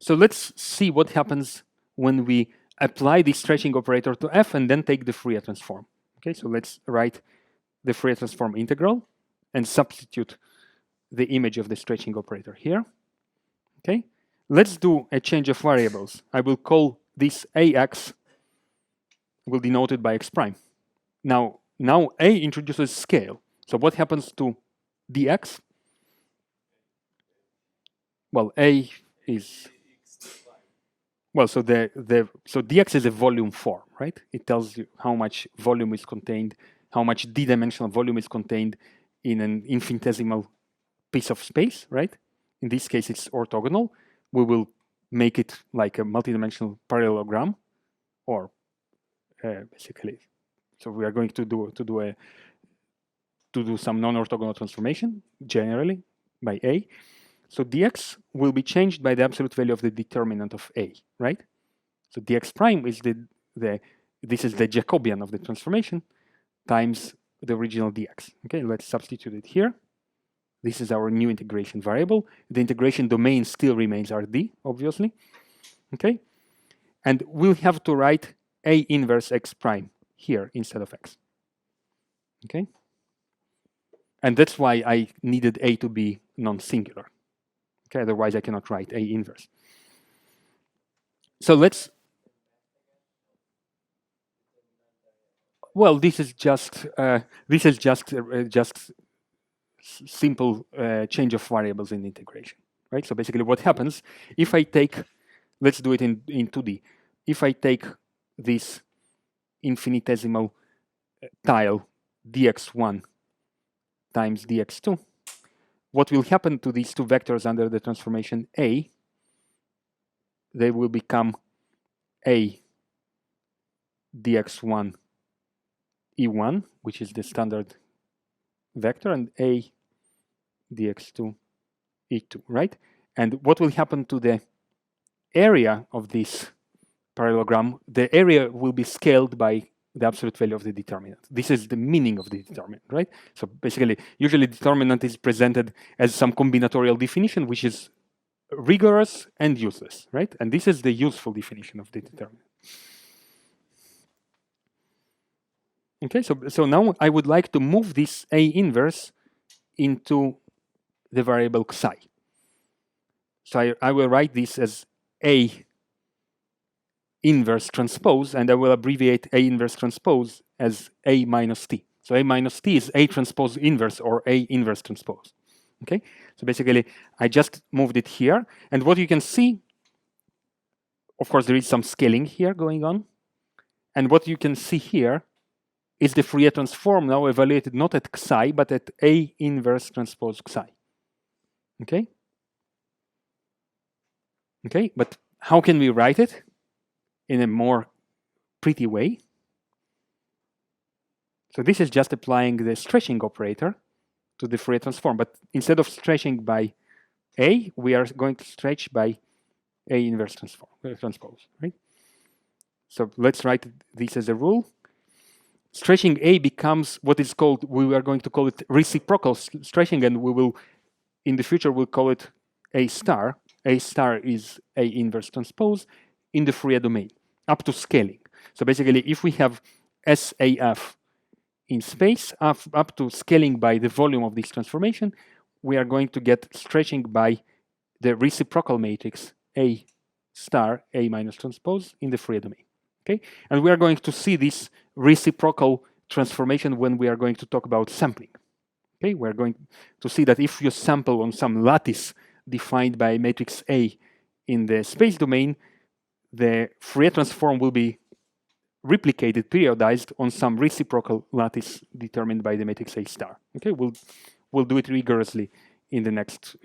So let's see what happens when we apply the stretching operator to F and then take the Fourier transform. Okay, so let's write the Fourier transform integral and substitute the image of the stretching operator here. Okay, let's do a change of variables. I will call this AX, will be denoted by X prime. Now A introduces scale. So what happens to dx? Well, A is... Well, so so dx is a volume form, right? It tells you how much volume is contained, how much d-dimensional volume is contained in an infinitesimal piece of space, right? In this case, it's orthogonal. We will make it like a multidimensional parallelogram, or basically, so we are going to do some non-orthogonal transformation generally by A. So dx will be changed by the absolute value of the determinant of A, right? So dx prime is this is the Jacobian of the transformation times the original dx. Okay, let's substitute it here. This is our new integration variable. The integration domain still remains Rd, obviously. Okay, and we'll have to write A inverse x prime here instead of x. Okay, and that's why I needed A to be non-singular. Okay, otherwise I cannot write A inverse. So let's... Well, this is just simple change of variables in integration, right? So basically, what happens if I take... Let's do it in 2D. If I take this infinitesimal tile dx1 times dx2, what will happen to these two vectors under the transformation A? They will become A dx1 E1, which is the standard vector, and A dx2 E2, right? And what will happen to the area of this parallelogram? The area will be scaled by the absolute value of the determinant. This is the meaning of the determinant, right? So basically, usually determinant is presented as some combinatorial definition, which is rigorous and useless, right? And this is the useful definition of the determinant. Okay, so now I would like to move this A inverse into the variable psi. So I will write this as A inverse transpose, and I will abbreviate A inverse transpose as A minus T. So A minus T is A transpose inverse or A inverse transpose. Okay, so basically I just moved it here, and what you can see, of course, there is some scaling here going on, and what you can see here is the Fourier transform now evaluated not at psi but at A inverse transpose psi. Okay. Okay, but how can we write it in a more pretty way? So this is just applying the stretching operator to the Fourier transform, but instead of stretching by A, we are going to stretch by A inverse transpose, right? So let's write this as a rule. Stretching A becomes what is called, we are going to call it reciprocal stretching, and we will, in the future, we'll call it A star. A star is A inverse transpose in the Fourier domain, up to scaling. So basically, if we have SAF in space, up to scaling by the volume of this transformation, we are going to get stretching by the reciprocal matrix A star A minus transpose in the Fourier domain. Okay, and we are going to see this reciprocal transformation when we are going to talk about sampling. Okay, we're going to see that if you sample on some lattice defined by matrix A in the space domain, the Fourier transform will be replicated, periodized on some reciprocal lattice determined by the matrix A star. Okay, we'll do it rigorously in the next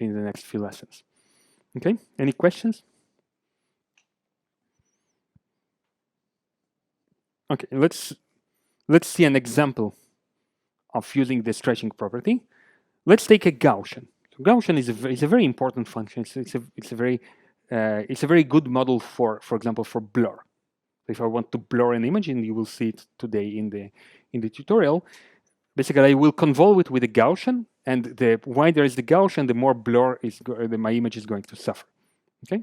few lessons. Okay, any questions? Okay, let's see an example of using the stretching property. Let's take a Gaussian. So Gaussian is a very important function. It's a very good model for example, for blur. If I want to blur an image, and you will see it today in the tutorial, basically I will convolve it with a Gaussian, and the wider is the Gaussian, the more blur my image is going to suffer. Okay.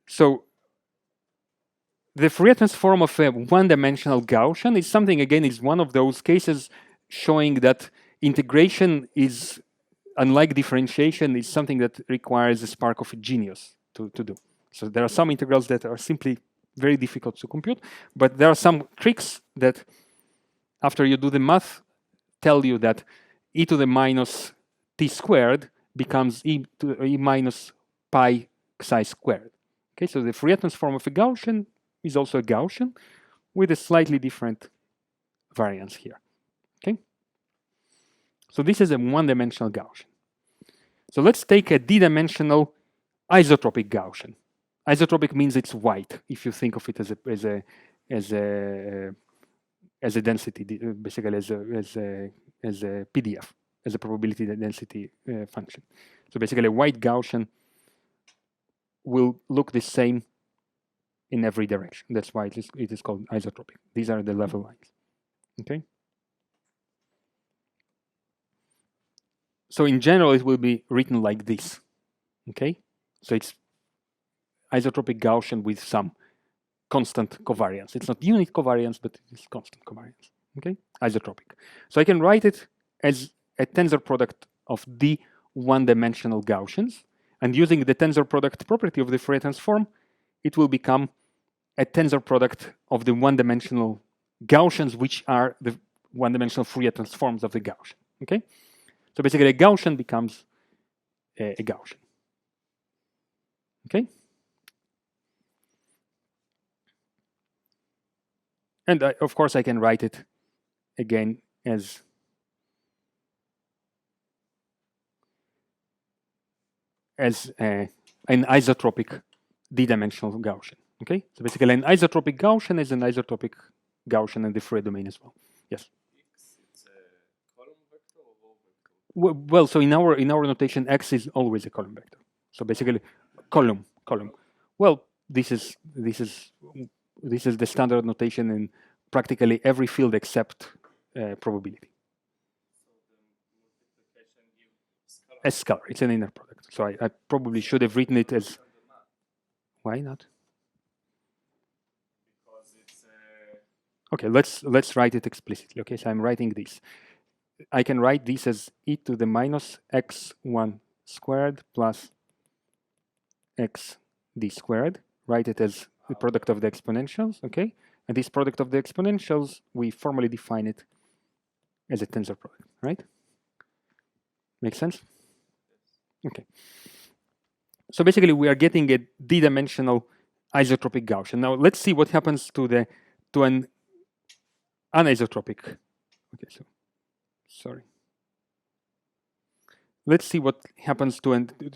So the Fourier transform of a one-dimensional Gaussian is something, again, is one of those cases showing that integration is, unlike differentiation, is something that requires a spark of a genius to do. So there are some integrals that are simply very difficult to compute, but there are some tricks that, after you do the math, tell you that e to the minus t squared becomes e minus pi psi squared. Okay, so the Fourier transform of a Gaussian is also a Gaussian with a slightly different variance here. Okay, so this is a one-dimensional Gaussian. So let's take a d-dimensional isotropic Gaussian. Isotropic means it's white. If you think of it as a density, basically as a PDF, as a probability density function. So basically, a white Gaussian will look the same in every direction. That's why it is called isotropic. These are the level lines. Okay. So in general, it will be written like this. Okay. So it's isotropic Gaussian with some constant covariance. It's not unit covariance, but it's constant covariance. Okay. Isotropic. So I can write it as a tensor product of the one-dimensional Gaussians, and using the tensor product property of the Fourier transform, it will become a tensor product of the one-dimensional Gaussians, which are the one-dimensional Fourier transforms of the Gaussian. Okay, so basically a Gaussian becomes a Gaussian. Okay, and of course I can write it again as an isotropic d-dimensional Gaussian. Okay, so basically an isotropic Gaussian is an isotropic Gaussian in the Fourier domain as well. Yes. X, it's a column vector or row vector? Well, so in our notation, X is always a column vector. So basically, column. Well, this is the standard notation in practically every field except probability. So the multiplication gives scalar. A scalar. It's an inner product. So I probably should have written it as. Why not? Because it's Okay, let's write it explicitly. Okay, so I'm writing this. I can write this as e to the minus x1 squared plus x d squared. Write it as the product of the exponentials. Okay, and this product of the exponentials, we formally define it as a tensor product. Right? Make sense? Okay. So basically, we are getting a d-dimensional isotropic Gaussian. Now let's see what happens to an anisotropic. Okay, so sorry. Let's see what happens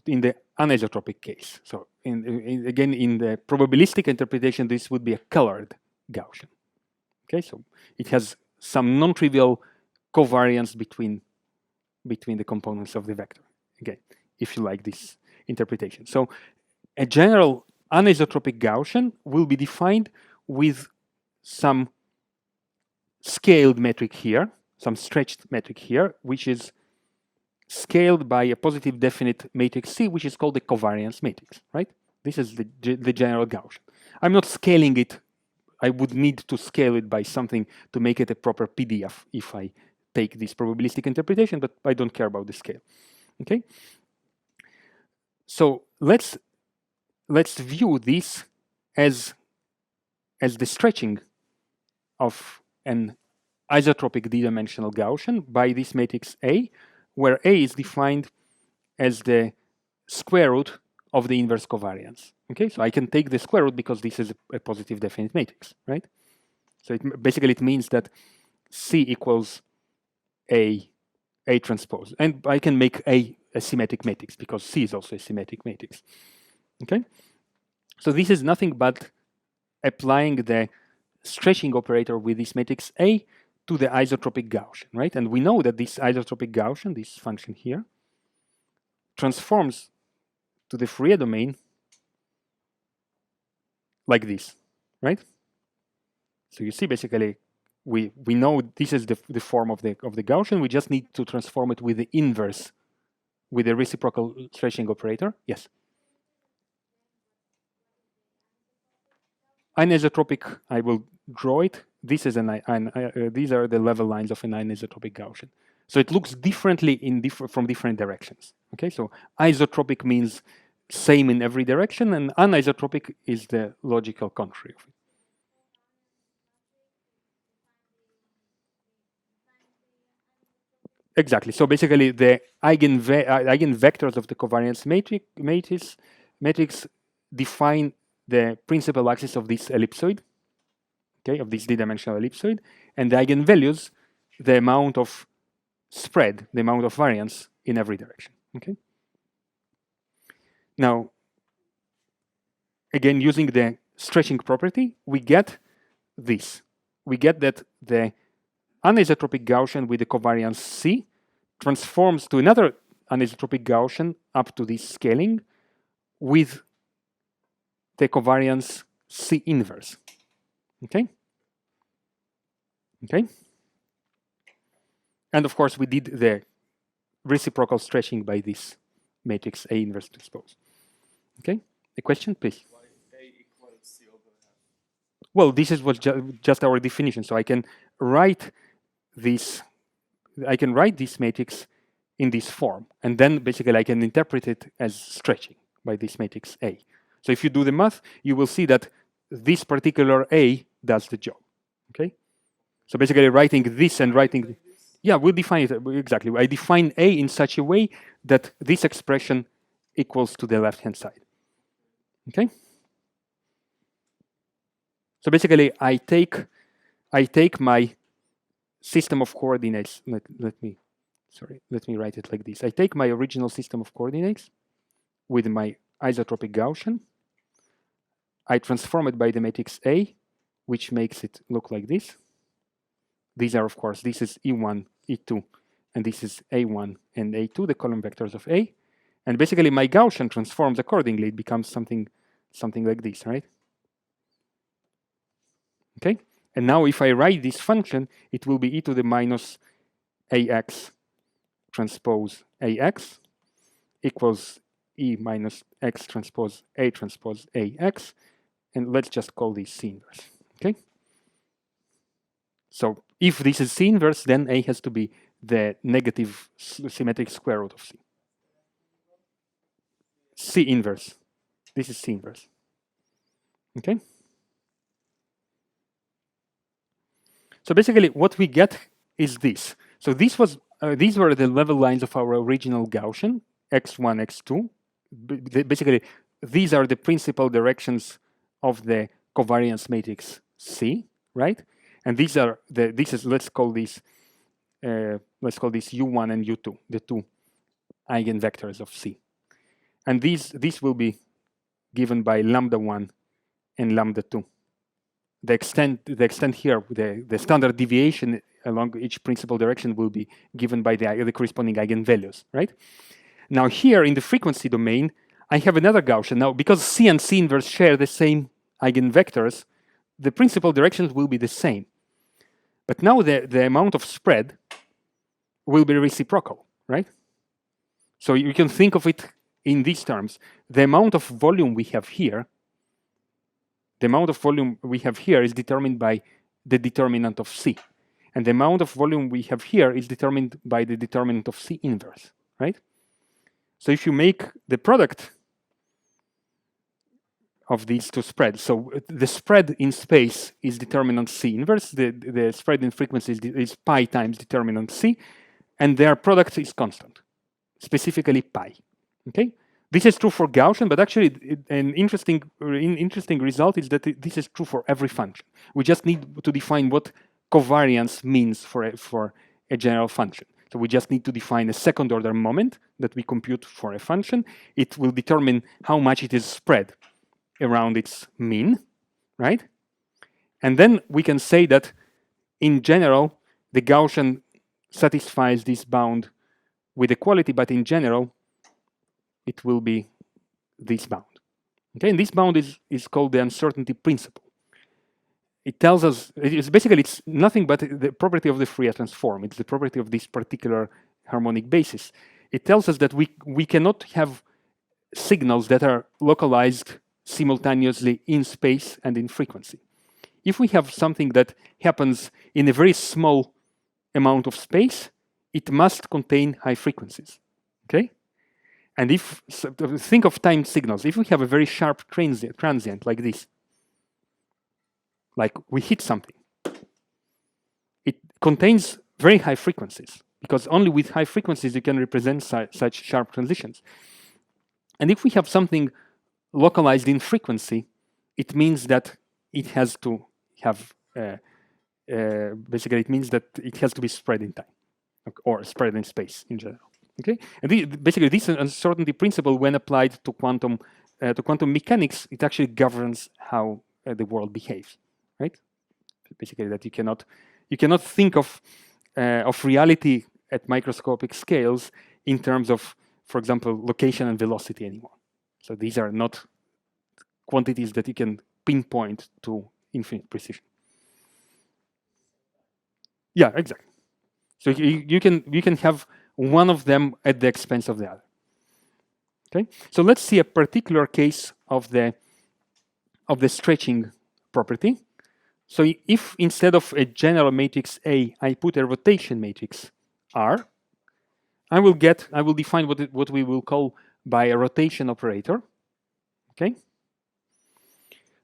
in the anisotropic case. So again, in the probabilistic interpretation, this would be a colored Gaussian. Okay, so it has some non-trivial covariance between the components of the vector. Again, if you like this interpretation. So a general anisotropic Gaussian will be defined with some scaled metric here, some stretched metric here, which is scaled by a positive definite matrix C, which is called the covariance matrix, right? This is the general Gaussian. I'm not scaling it. I would need to scale it by something to make it a proper PDF if I take this probabilistic interpretation, but I don't care about the scale. Okay. So let's view this as the stretching of an isotropic d-dimensional Gaussian by this matrix A, where A is defined as the square root of the inverse covariance. Okay, so I can take the square root because this is a positive definite matrix, right? So basically it means that C equals A transpose, and I can make A a symmetric matrix because C is also a symmetric matrix. Okay, so this is nothing but applying the stretching operator with this matrix A to the isotropic Gaussian, right? And we know that this isotropic Gaussian, this function here, transforms to the Fourier domain like this, right? So you see, basically, we know this is the form of the Gaussian. We just need to transform it with the inverse, with the reciprocal stretching operator. Yes. Anisotropic, I will draw it. This is these are the level lines of an anisotropic Gaussian. So it looks differently from different directions. Okay, so isotropic means same in every direction, and anisotropic is the logical contrary of it. Exactly. So basically, the eigenvectors of the covariance matrix define the principal axis of this ellipsoid, okay, of this d-dimensional ellipsoid, and the eigenvalues, the amount of spread, the amount of variance in every direction. Okay. Now, again, using the stretching property, we get this. We get that the anisotropic Gaussian with the covariance C transforms to another anisotropic Gaussian up to this scaling with the covariance C inverse. Okay? Okay? And of course, we did the reciprocal stretching by this matrix A inverse transpose. Okay? A question, please? Why A equals C over half? Well, this was just our definition. So I can write this matrix in this form, and then basically I can interpret it as stretching by this matrix A. So if you do the math, you will see that this particular A does the job. Okay? So basically writing this and writing, yeah, we'll define it exactly. I define A in such a way that this expression equals to the left-hand side. Okay? So basically I take my system of coordinates. Let me write it like this. I take my original system of coordinates with my isotropic Gaussian. I transform it by the matrix A, which makes it look like this. These are, of course, this is E1, E2, and this is A1 and A2, the column vectors of A. And basically my Gaussian transforms accordingly. It becomes something like this, right? Okay? And now if I write this function, it will be e to the minus ax transpose ax equals e minus x transpose ax. And let's just call this C inverse. Okay? So if this is C inverse, then A has to be the negative symmetric square root of C. C inverse. This is C inverse. Okay? So basically what we get is this. So these were the level lines of our original Gaussian, x1, x2. Basically, these are the principal directions of the covariance matrix C, right? And these are let's call this U1 and U2, the two eigenvectors of C. And these will be given by lambda 1 and lambda 2, the extent here, the standard deviation along each principal direction will be given by the corresponding eigenvalues, right? Now here in the frequency domain, I have another Gaussian. Now, because C and C inverse share the same eigenvectors, the principal directions will be the same. But now the amount of spread will be reciprocal, right? So you can think of it in these terms. The amount of volume we have here, is determined by the determinant of C. And the amount of volume we have here is determined by the determinant of C inverse, right? So if you make the product of these two spreads, so the spread in space is determinant C inverse, the spread in frequency is pi times determinant C, and their product is constant, specifically pi, okay? This is true for Gaussian, but actually an interesting result is that this is true for every function. We just need to define what covariance means for a general function. So we just need to define a second order moment that we compute for a function. It will determine how much it is spread around its mean, right? And then we can say that in general, the Gaussian satisfies this bound with equality, but in general, it will be this bound. Okay, and this bound is called the uncertainty principle. It tells us, it's nothing but the property of the Fourier transform. It's the property of this particular harmonic basis. It tells us that we cannot have signals that are localized simultaneously in space and in frequency. If we have something that happens in a very small amount of space, it must contain high frequencies, okay? And if, think of time signals, if we have a very sharp transient like this, like we hit something, it contains very high frequencies, because only with high frequencies you can represent such sharp transitions. And if we have something localized in frequency, it means that it has to have, basically it means that it has to be spread in time, or spread in space in general. Okay, and basically this uncertainty principle, when applied to quantum mechanics, it actually governs how the world behaves, right? Basically, that you cannot think of reality at microscopic scales in terms of, for example, location and velocity anymore. So these are not quantities that you can pinpoint to infinite precision. Yeah, exactly. So you can have one of them at the expense of the other. Okay, so let's see a particular case of the stretching property. So if instead of a general matrix A, I put a rotation matrix R, I will define what we will call by a rotation operator. Okay,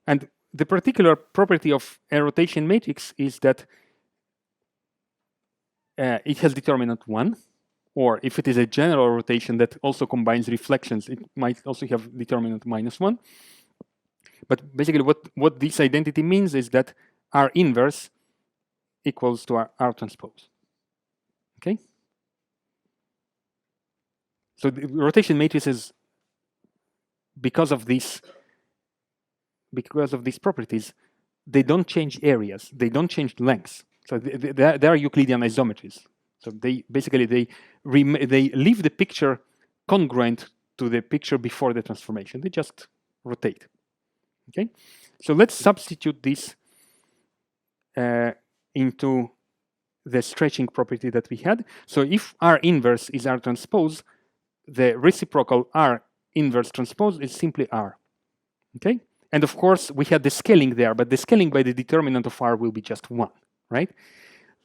and the particular property of a rotation matrix is that it has determinant 1. Or if it is a general rotation that also combines reflections, it might also have determinant -1. But basically what this identity means is that R inverse equals to R transpose. Okay? So the rotation matrices, because of these properties, they don't change areas, they don't change lengths. So they are Euclidean isometries. So they leave the picture congruent to the picture before the transformation. They just rotate. Okay, so let's substitute this into the stretching property that we had. So if R inverse is R transpose, the reciprocal R inverse transpose is simply R. Okay, and of course we had the scaling there, but the scaling by the determinant of R will be just 1, right?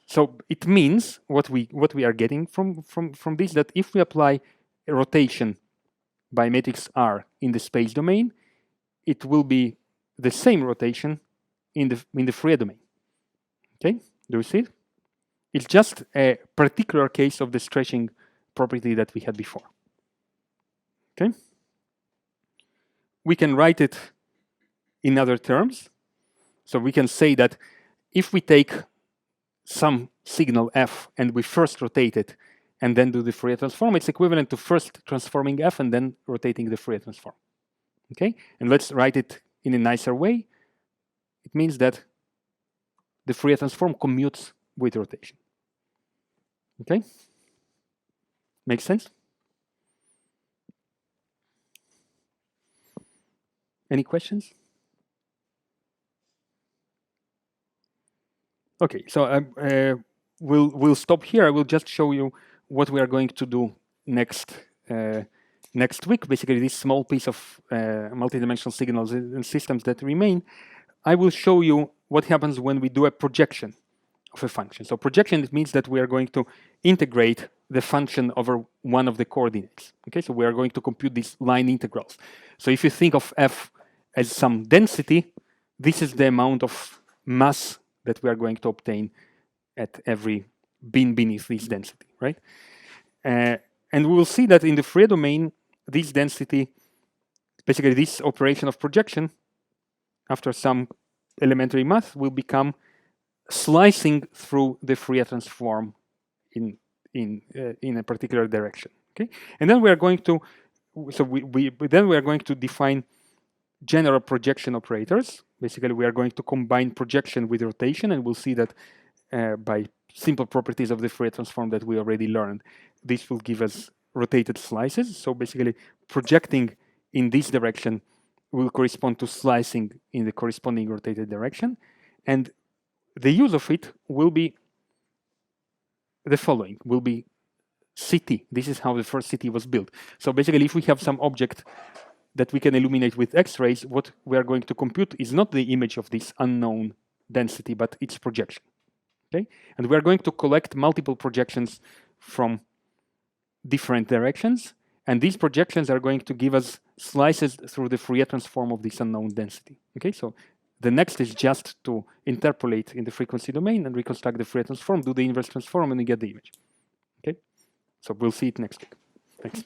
So it means what we are getting from this, that if we apply a rotation by matrix R in the space domain, it will be the same rotation in the Fourier domain. Okay, do you see it? It's just a particular case of the stretching property that we had before. Okay, we can write it in other terms. So we can say that if we take some signal f and we first rotate it and then do the Fourier transform, it's equivalent to first transforming f and then rotating the Fourier transform. Okay, and let's write it in a nicer way. It means that the Fourier transform commutes with rotation. Okay? Makes sense? Any questions? Okay, so we'll stop here. I will just show you what we are going to do next next week. Basically, this small piece of multidimensional signals and systems that remain, I will show you what happens when we do a projection of a function. So projection, it means that we are going to integrate the function over one of the coordinates. Okay, so we are going to compute these line integrals. So if you think of f as some density, this is the amount of mass that we are going to obtain at every bin beneath this density, right? And we will see that in the Fourier domain, this density, basically this operation of projection, after some elementary math, will become slicing through the Fourier transform in a particular direction. Okay, and then we are going to, so then we are going to define general projection operators. Basically, we are going to combine projection with rotation, and we'll see that by simple properties of the Fourier transform that we already learned, this will give us rotated slices. So basically, projecting in this direction will correspond to slicing in the corresponding rotated direction, and the use of it will be the following, will be CT. This is how the first CT was built. So basically, if we have some object that we can illuminate with X-rays, what we are going to compute is not the image of this unknown density, but its projection. Okay, and we are going to collect multiple projections from different directions, and these projections are going to give us slices through the Fourier transform of this unknown density. Okay, so the next is just to interpolate in the frequency domain and reconstruct the Fourier transform, do the inverse transform, and you get the image. Okay, so we'll see it next week. Thanks.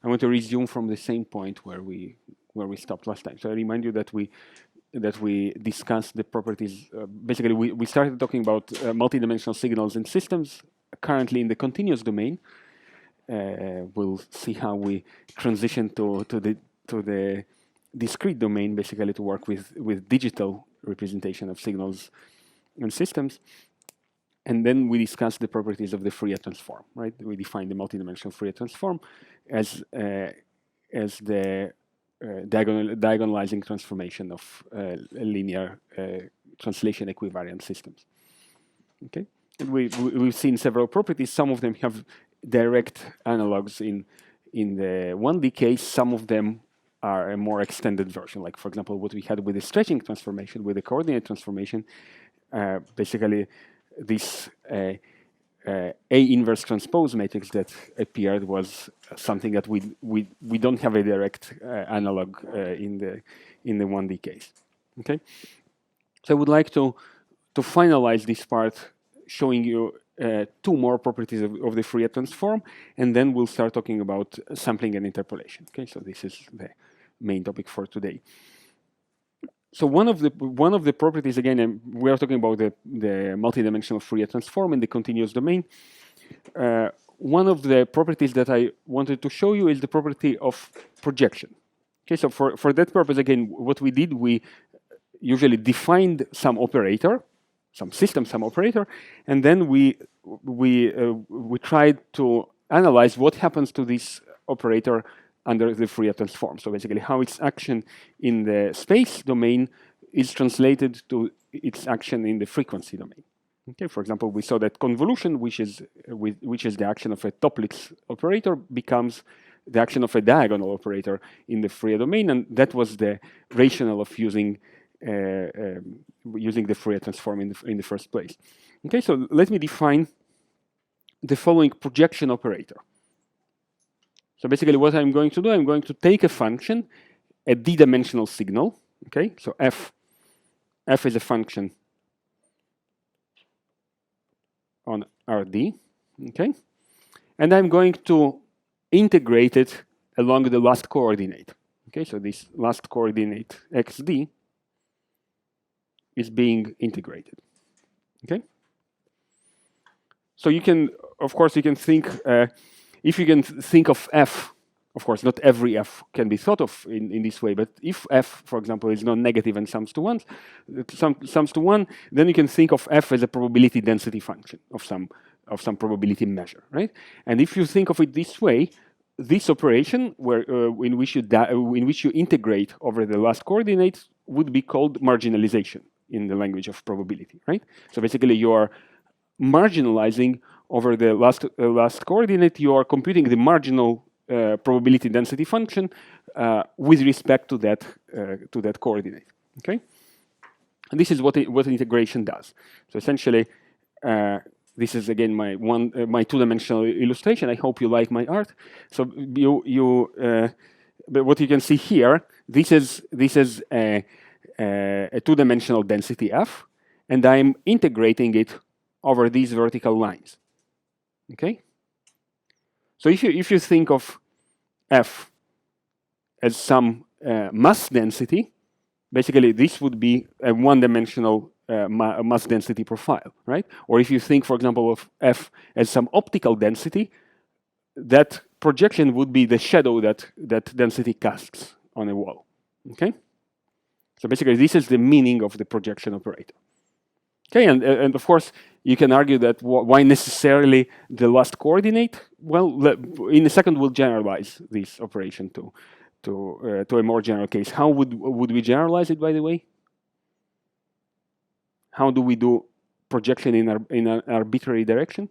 I want to resume from the same point where we stopped last time. So I remind you that we discussed the properties. Basically, we started talking about multidimensional signals and systems. Currently in the continuous domain, we'll see how we transition to the discrete domain, basically to work with digital representation of signals and systems. And then we discussed the properties of the Fourier transform, right? We defined the multidimensional Fourier transform as the diagonalizing transformation of linear translation equivariant systems. Okay, and we've seen several properties. Some of them have direct analogs in the 1D case. Some of them are a more extended version, like for example what we had with the stretching transformation, with the coordinate transformation. Basically, this A inverse transpose matrix that appeared was something that we don't have a direct analog in the 1D case. Okay, so I would like to finalize this part, showing you two more properties of the Fourier transform, and then we'll start talking about sampling and interpolation. Okay, so this is the main topic for today. So one of the properties, again, we are talking about the multidimensional Fourier transform in the continuous domain. One of the properties that I wanted to show you is the property of projection. Okay, so for that purpose, again, what we did, we usually defined some operator, some system, some operator, and then we tried to analyze what happens to this operator under the Fourier transform. So basically, how its action in the space domain is translated to its action in the frequency domain. Okay, for example, we saw that convolution, which is the action of a Toeplitz operator, becomes the action of a diagonal operator in the Fourier domain, and that was the rationale of using the Fourier transform in the first place. Okay, so let me define the following projection operator. So basically what I'm going to do, I'm going to take a function, a d-dimensional signal, okay? So f is a function on Rd, okay? And I'm going to integrate it along the last coordinate, okay? So this last coordinate xd is being integrated, okay? So you can, of course, you can think, if you can think of f Of course, not every f can be thought of in this way, but if f, for example, is non-negative and sums to 1, then you can think of f as a probability density function of some probability measure, right? And if you think of it this way, this operation, in which you integrate over the last coordinate, would be called marginalization in the language of probability, right? So basically, you are marginalizing over the last coordinate. You are computing the marginal probability density function with respect to that coordinate. Okay, and this is what integration does. So essentially, this is again my two-dimensional illustration. I hope you like my art. So but what you can see here, this is a two-dimensional density f, and I'm integrating it over these vertical lines. Okay. So if you think of f as some mass density, basically this would be a one-dimensional mass density profile, right? Or if you think, for example, of f as some optical density, that projection would be the shadow that density casts on a wall. Okay. So basically, this is the meaning of the projection operator. Okay, and of course, you can argue that why necessarily the last coordinate? Well, in a second, we'll generalize this operation to a more general case. How would we generalize it, by the way? How do we do projection in an arbitrary direction?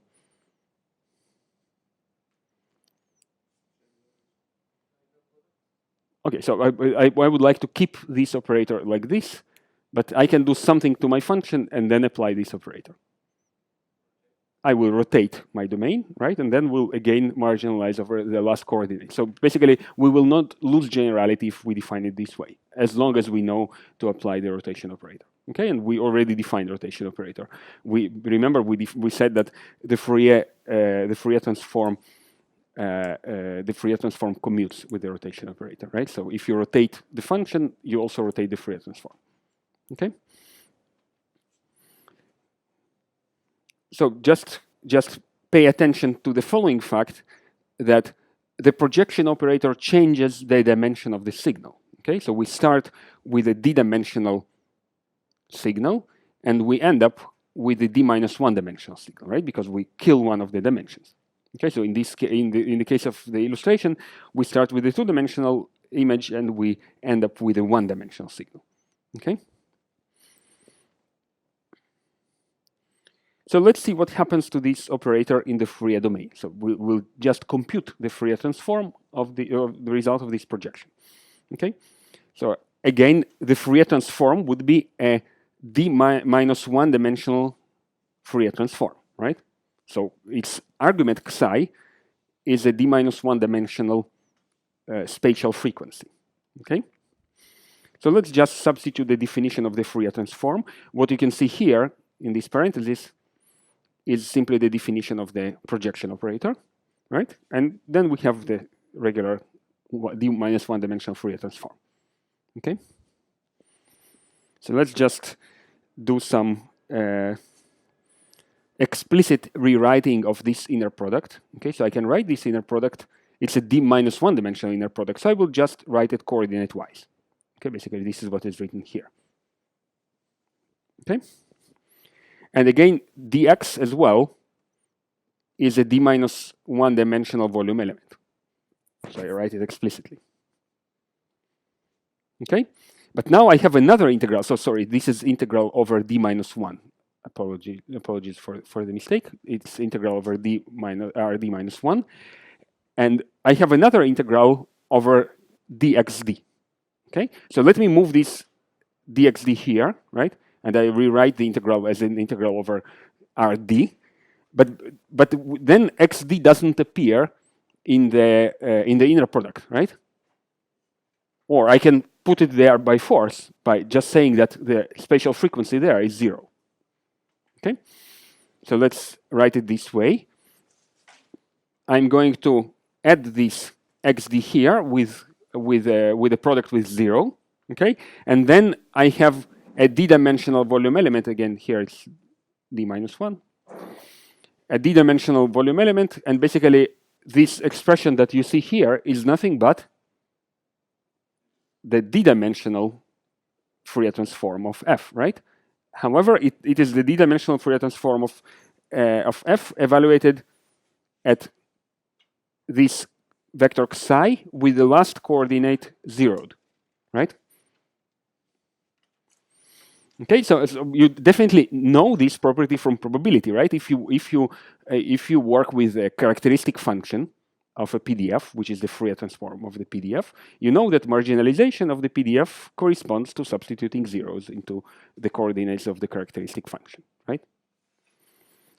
Okay, so I would like to keep this operator like this, but I can do something to my function and then apply this operator. I will rotate my domain, right? And then we'll again marginalize over the last coordinate. So basically, we will not lose generality if we define it this way, as long as we know to apply the rotation operator. Okay, and we already defined rotation operator. Remember we said that the Fourier transform commutes with the rotation operator, right? So if you rotate the function, you also rotate the Fourier transform. Okay. So just pay attention to the following fact, that the projection operator changes the dimension of the signal. Okay, so we start with a d-dimensional signal, and we end up with a d-1 dimensional signal, right? Because we kill one of the dimensions. Okay, so in the case of the illustration, we start with a two-dimensional image, and we end up with a one-dimensional signal. Okay. So let's see what happens to this operator in the Fourier domain. So we'll just compute the Fourier transform of the result of this projection. Okay. So again, the Fourier transform would be a d-1 dimensional Fourier transform, right? So its argument psi is a d-1 dimensional spatial frequency. Okay. So let's just substitute the definition of the Fourier transform. What you can see here in this parenthesis is simply the definition of the projection operator, right? And then we have the regular d-1 dimensional Fourier transform. Okay. So let's just do some explicit rewriting of this inner product. Okay, so I can write this inner product. It's a d-1 dimensional inner product. So I will just write it coordinate-wise. Okay, basically this is what is written here. Okay. And again, dx as well is a d-1 dimensional volume element. So I write it explicitly. Okay, but now I have another integral. So sorry, this is integral over d-1. Apologies for the mistake. It's integral over rd-1. And I have another integral over dxd. Okay, so let me move this dxd here, right? And I rewrite the integral as an integral over rd, but then xd doesn't appear in the inner product, right? Or I can put it there by force by just saying that the spatial frequency there is 0. Okay, so let's write it this way. I'm going to add this xd here with a product with 0. Okay, and then I have a d-dimensional volume element. Again, here it's d-1. A d-dimensional volume element, and basically this expression that you see here is nothing but the d-dimensional Fourier transform of f, right? However, it is the d-dimensional Fourier transform of f evaluated at this vector psi with the last coordinate zeroed, right? Okay, so you definitely know this property from probability, right? If you work with a characteristic function of a PDF, which is the Fourier transform of the PDF, you know that marginalization of the PDF corresponds to substituting zeros into the coordinates of the characteristic function, right?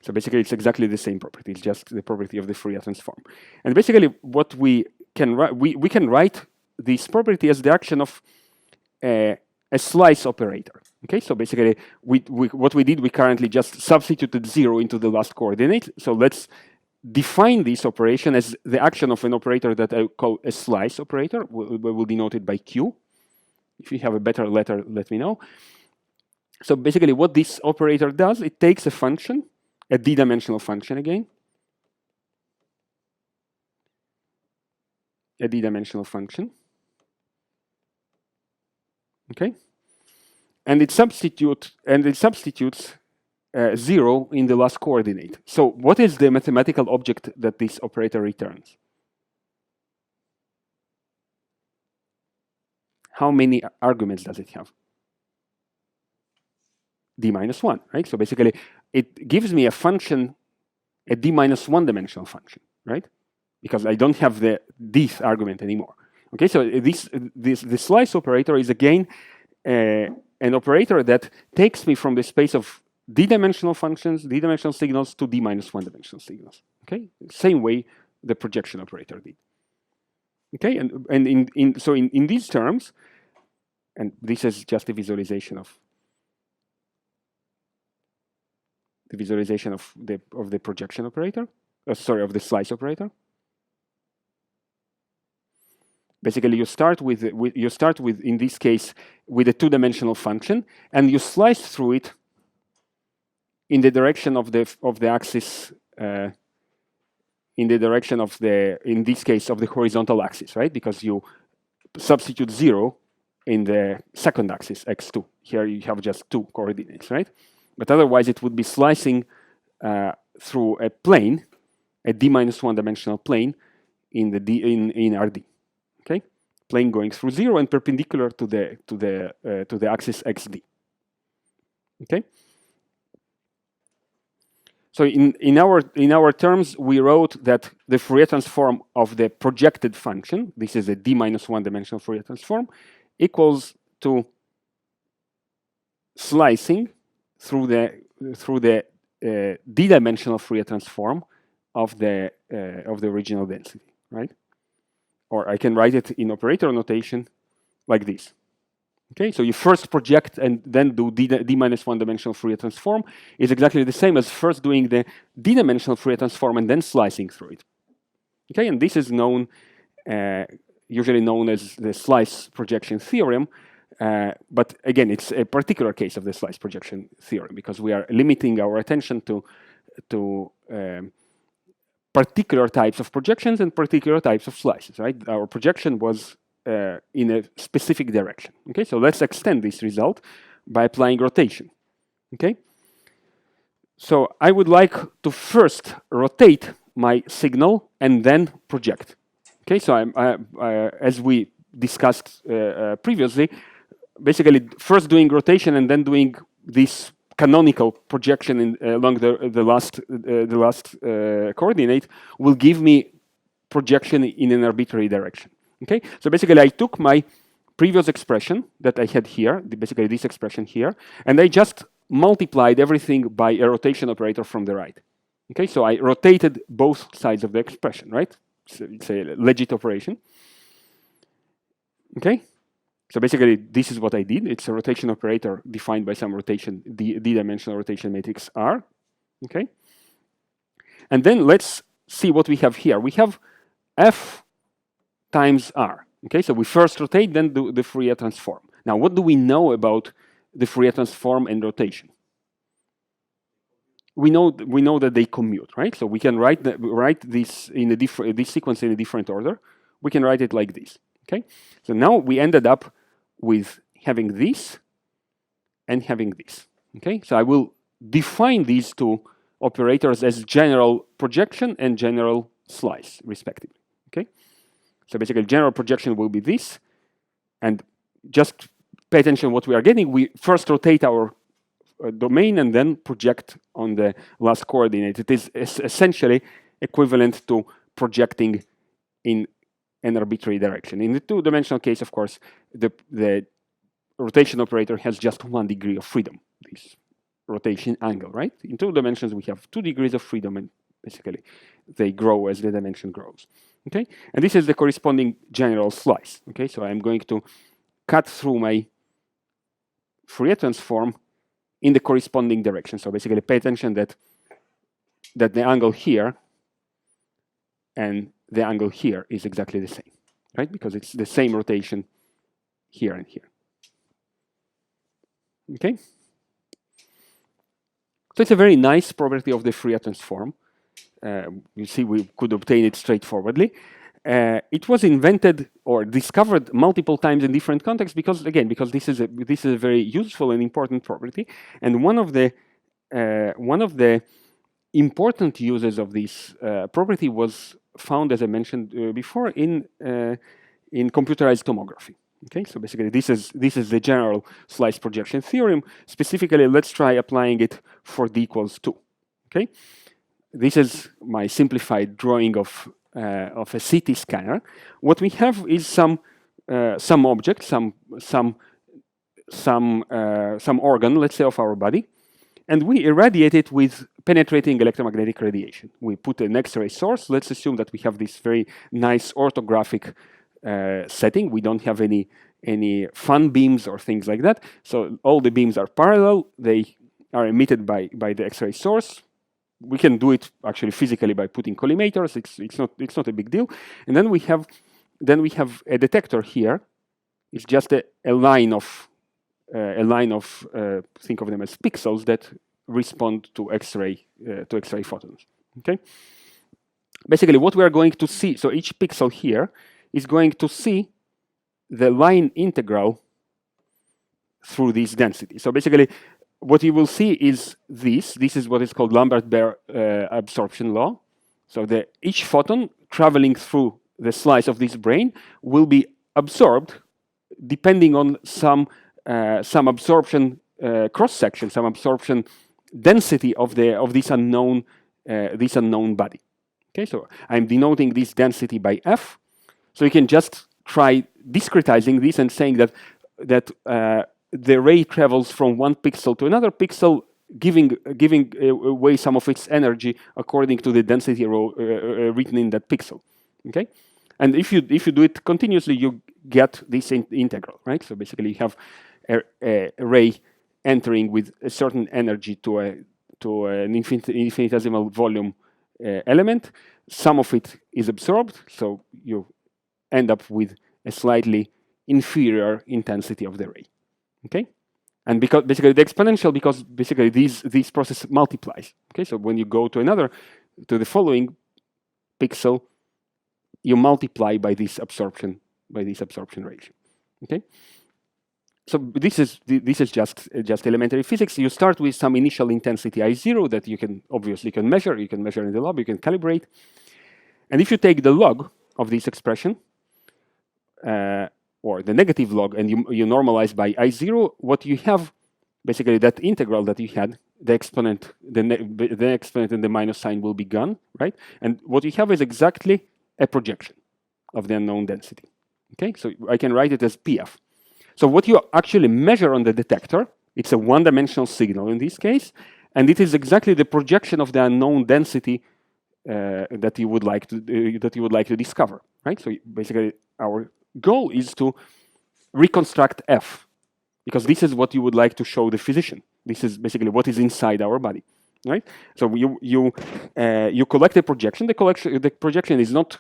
So basically, it's exactly the same property. It's just the property of the Fourier transform. And basically, what we can write, we can write this property as the action of a slice operator. Okay, so basically, what we did, we currently just substituted 0 into the last coordinate. So let's define this operation as the action of an operator that I call a slice operator. Will be denoted by Q. If you have a better letter, let me know. So basically, what this operator does, it takes a function, a d-dimensional function again, a d-dimensional function, okay, and it substitutes 0 in the last coordinate. So what is the mathematical object that this operator returns? How many arguments does it have? D minus 1, right? So basically, it gives me a function, a d minus 1 dimensional function, right? Because I don't have this argument anymore. Okay, so the slice operator is again an operator that takes me from the space of d-dimensional functions, d-dimensional signals, to d minus 1 dimensional signals. Okay, same way the projection operator did. Okay, and in these terms, and this is just a visualization of the projection operator. Sorry, of the slice operator. Basically, you start with in this case with a two-dimensional function, and you slice through it in the direction of the axis, in the direction of in this case of the horizontal axis, right? Because you substitute 0 in the second axis, x2. Here you have just 2 coordinates, right? But otherwise, it would be slicing through a plane, a d minus 1 dimensional plane in RD. Okay, plane going through 0 and perpendicular to the axis xd. Okay. So in our terms, we wrote that the Fourier transform of the projected function, this is a d minus 1 dimensional Fourier transform, equals to slicing through the d-dimensional Fourier transform of the original density, right? Or I can write it in operator notation like this. Okay, so you first project and then do d minus 1 dimensional Fourier transform is exactly the same as first doing the d-dimensional Fourier transform and then slicing through it. Okay, and this is known, usually known as the slice projection theorem. But again, it's a particular case of the slice projection theorem because we are limiting our attention to particular types of projections and particular types of slices, right? Our projection was in a specific direction. Okay, so let's extend this result by applying rotation. Okay, so I would like to first rotate my signal and then project. Okay, so as we discussed previously, basically first doing rotation and then doing this canonical projection along the last coordinate will give me projection in an arbitrary direction. Okay, so basically I took my previous expression that I had here, basically this expression here, and I just multiplied everything by a rotation operator from the right. Okay, so I rotated both sides of the expression, right? So it's a legit operation. Okay, so basically this is what I did. It's a rotation operator defined by some rotation, d-dimensional rotation matrix R. Okay, and then let's see what we have here. We have f times R. Okay, so we first rotate, then do the Fourier transform. Now, what do we know about the Fourier transform and rotation? we know that they commute, right? So we can write this in a different this sequence in a different order. We can write it like this. Okay. So now we ended up with having this and having this. Okay. So I will define these two operators as general projection and general slice, respectively. Okay. So basically, general projection will be this, and just pay attention to what we are getting. We first rotate our domain and then project on the last coordinate. It is essentially equivalent to projecting in an arbitrary direction. In the two-dimensional case, of course, the rotation operator has just 1 degree of freedom, this rotation angle, right? In 2 dimensions, we have 2 degrees of freedom, and basically they grow as the dimension grows. Okay, and this is the corresponding general slice. Okay, so I'm going to cut through my Fourier transform in the corresponding direction. So basically, pay attention that the angle here and the angle here is exactly the same, right? Because it's the same rotation here and here. Okay. So it's a very nice property of the Fourier transform. You see, we could obtain it straightforwardly. It was invented or discovered multiple times in different contexts because, again, because this is a very useful and important property. And one of the important uses of this property was found, as I mentioned before, in computerized tomography. Okay, so basically this is the general slice projection theorem. Specifically, let's try applying it for d equals 2. Okay, this is my simplified drawing of a CT scanner. What we have is some object, some organ, let's say, of our body, and we irradiate it with penetrating electromagnetic radiation. We put an X-ray source. Let's assume that we have this very nice orthographic setting. We don't have any fun beams or things like that. So all the beams are parallel. They are emitted by the X-ray source. We can do it actually physically by putting collimators. It's not a big deal. And then we have a detector here. It's just a line of think of them as pixels that respond to X-ray photons. Okay. Basically, what we are going to see. So each pixel here is going to see the line integral through this density. So basically, what you will see is this. This is what is called Lambert-Beer absorption law. So each photon traveling through the slice of this brain will be absorbed depending on some absorption cross section, some absorption density of this unknown body. Okay, so I'm denoting this density by F. So you can just try discretizing this and saying that the ray travels from one pixel to another pixel, giving away some of its energy according to the density written in that pixel. Okay, and if you do it continuously, you get this integral, right? So basically, you have a ray entering with a certain energy to an infinitesimal volume element. Some of it is absorbed, so you end up with a slightly inferior intensity of the ray. Okay, and because basically the exponential, because basically these process multiplies. Okay, so when you go to the following pixel, you multiply by this absorption ratio. Okay, so this is just elementary physics. You start with some initial intensity I0 that you can obviously measure. You can measure in the lab. You can calibrate, and if you take the log of this expression, or the negative log, and you normalize by I0, what you have, basically that integral that you had, the exponent, the exponent and the minus sign will be gone, right? And what you have is exactly a projection of the unknown density. Okay, so I can write it as PF. So what you actually measure on the detector, it's a one-dimensional signal in this case, and it is exactly the projection of the unknown density that you would like to discover, right? So basically, our goal is to reconstruct F, because this is what you would like to show the physician. This is basically what is inside our body, right? So you collect a projection. The projection is not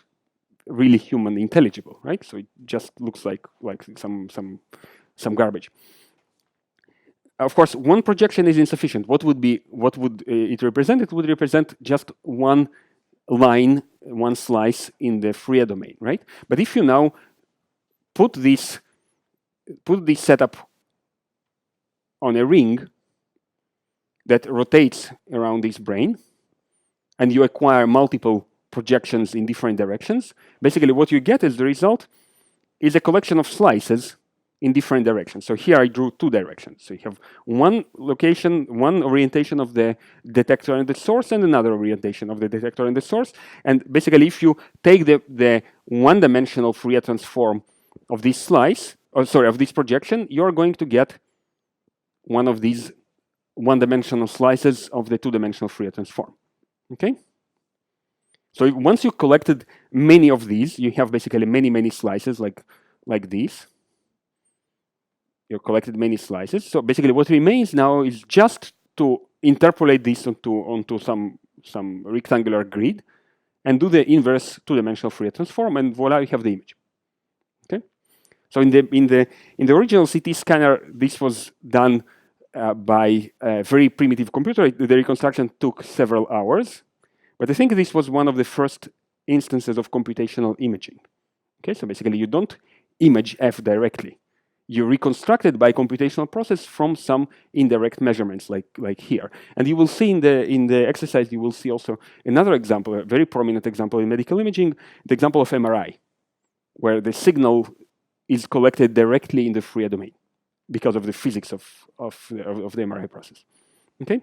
really human intelligible, right? So it just looks like some garbage. of course, one projection is insufficient. What would it represent? It would represent just one line, one slice in the Fourier domain, right? But if you now put this setup on a ring that rotates around this brane, and you acquire multiple projections in different directions, basically what you get as the result is a collection of slices in different directions. So here I drew two directions. So you have one location, one orientation of the detector and the source, and another orientation of the detector and the source. And basically, if you take the one-dimensional Fourier transform of this slice, of this projection, you're going to get one of these one-dimensional slices of the two-dimensional Fourier transform. Okay? So once you collected many of these, you have basically many slices like these. You collected many slices. So basically what remains now is just to interpolate this onto some rectangular grid and do the inverse two-dimensional Fourier transform, and voila, you have the image. Okay? So in the original CT scanner, this was done by a very primitive computer. The reconstruction took several hours, but I think this was one of the first instances of computational imaging. Okay, so basically you don't image F directly. You reconstruct it by computational process from some indirect measurements, like here. And you will see in the exercise, you will see also another example, a very prominent example in medical imaging, the example of MRI, where the signal is collected directly in the Fourier domain because of the physics of the MRI process. Okay.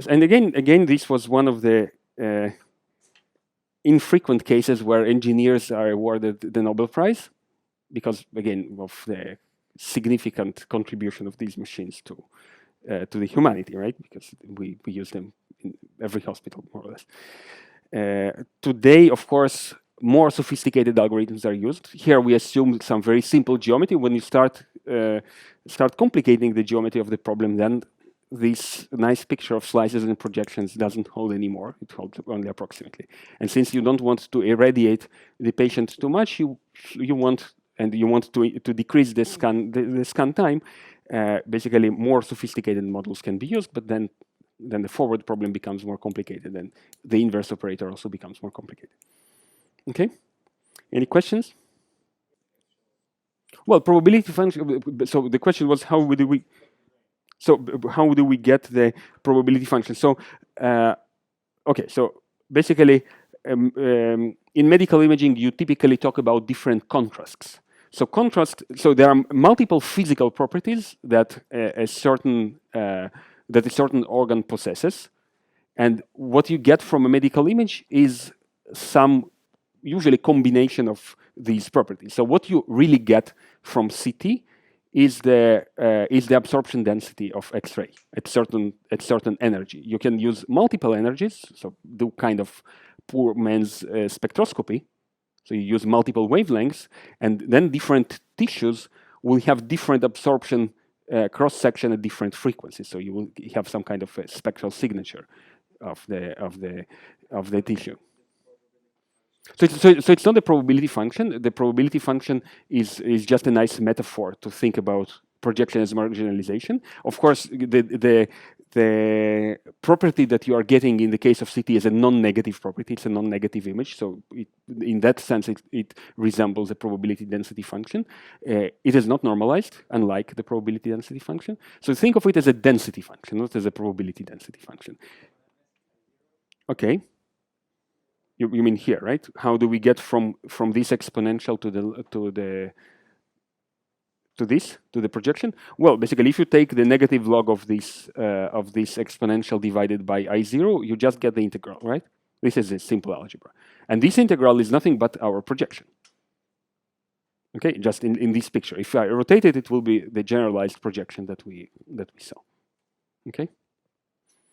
And again, this was one of the infrequent cases where engineers are awarded the Nobel Prize, because again of the significant contribution of these machines to the humanity, right? Because we use them in every hospital, more or less. Today, of course, more sophisticated algorithms are used. Here we assume some very simple geometry. When you start complicating the geometry of the problem, then this nice picture of slices and projections doesn't hold anymore. It holds only approximately. And since you don't want to irradiate the patient too much, you want to decrease the scan time, basically more sophisticated models can be used, but then the forward problem becomes more complicated, and the inverse operator also becomes more complicated. Okay? Any questions? Well, probability function. So the question was how do we get the probability function? So okay, so basically in medical imaging you typically talk about different contrasts. So there are multiple physical properties that a certain organ possesses, and what you get from a medical image is some usually combination of these properties. So what you really get from CT is the absorption density of X-ray at certain energy. You can use multiple energies, so do kind of poor man's spectroscopy. So you use multiple wavelengths, and then different tissues will have different absorption cross-section at different frequencies. So you will have some kind of a spectral signature of the tissue. So it's not a probability function. The probability function is just a nice metaphor to think about projection as marginalization. Of course, the property that you are getting in the case of CT is a non-negative property. It's a non-negative image. So in that sense, it resembles a probability density function. It is not normalized, unlike the probability density function. So think of it as a density function, not as a probability density function. Okay. You mean here, right? How do we get from this exponential to the projection? Well, basically, if you take the negative log of this exponential divided by I0, you just get the integral, right? This is a simple algebra, and this integral is nothing but our projection. Okay, just in this picture. If I rotate it, it will be the generalized projection that we saw. Okay.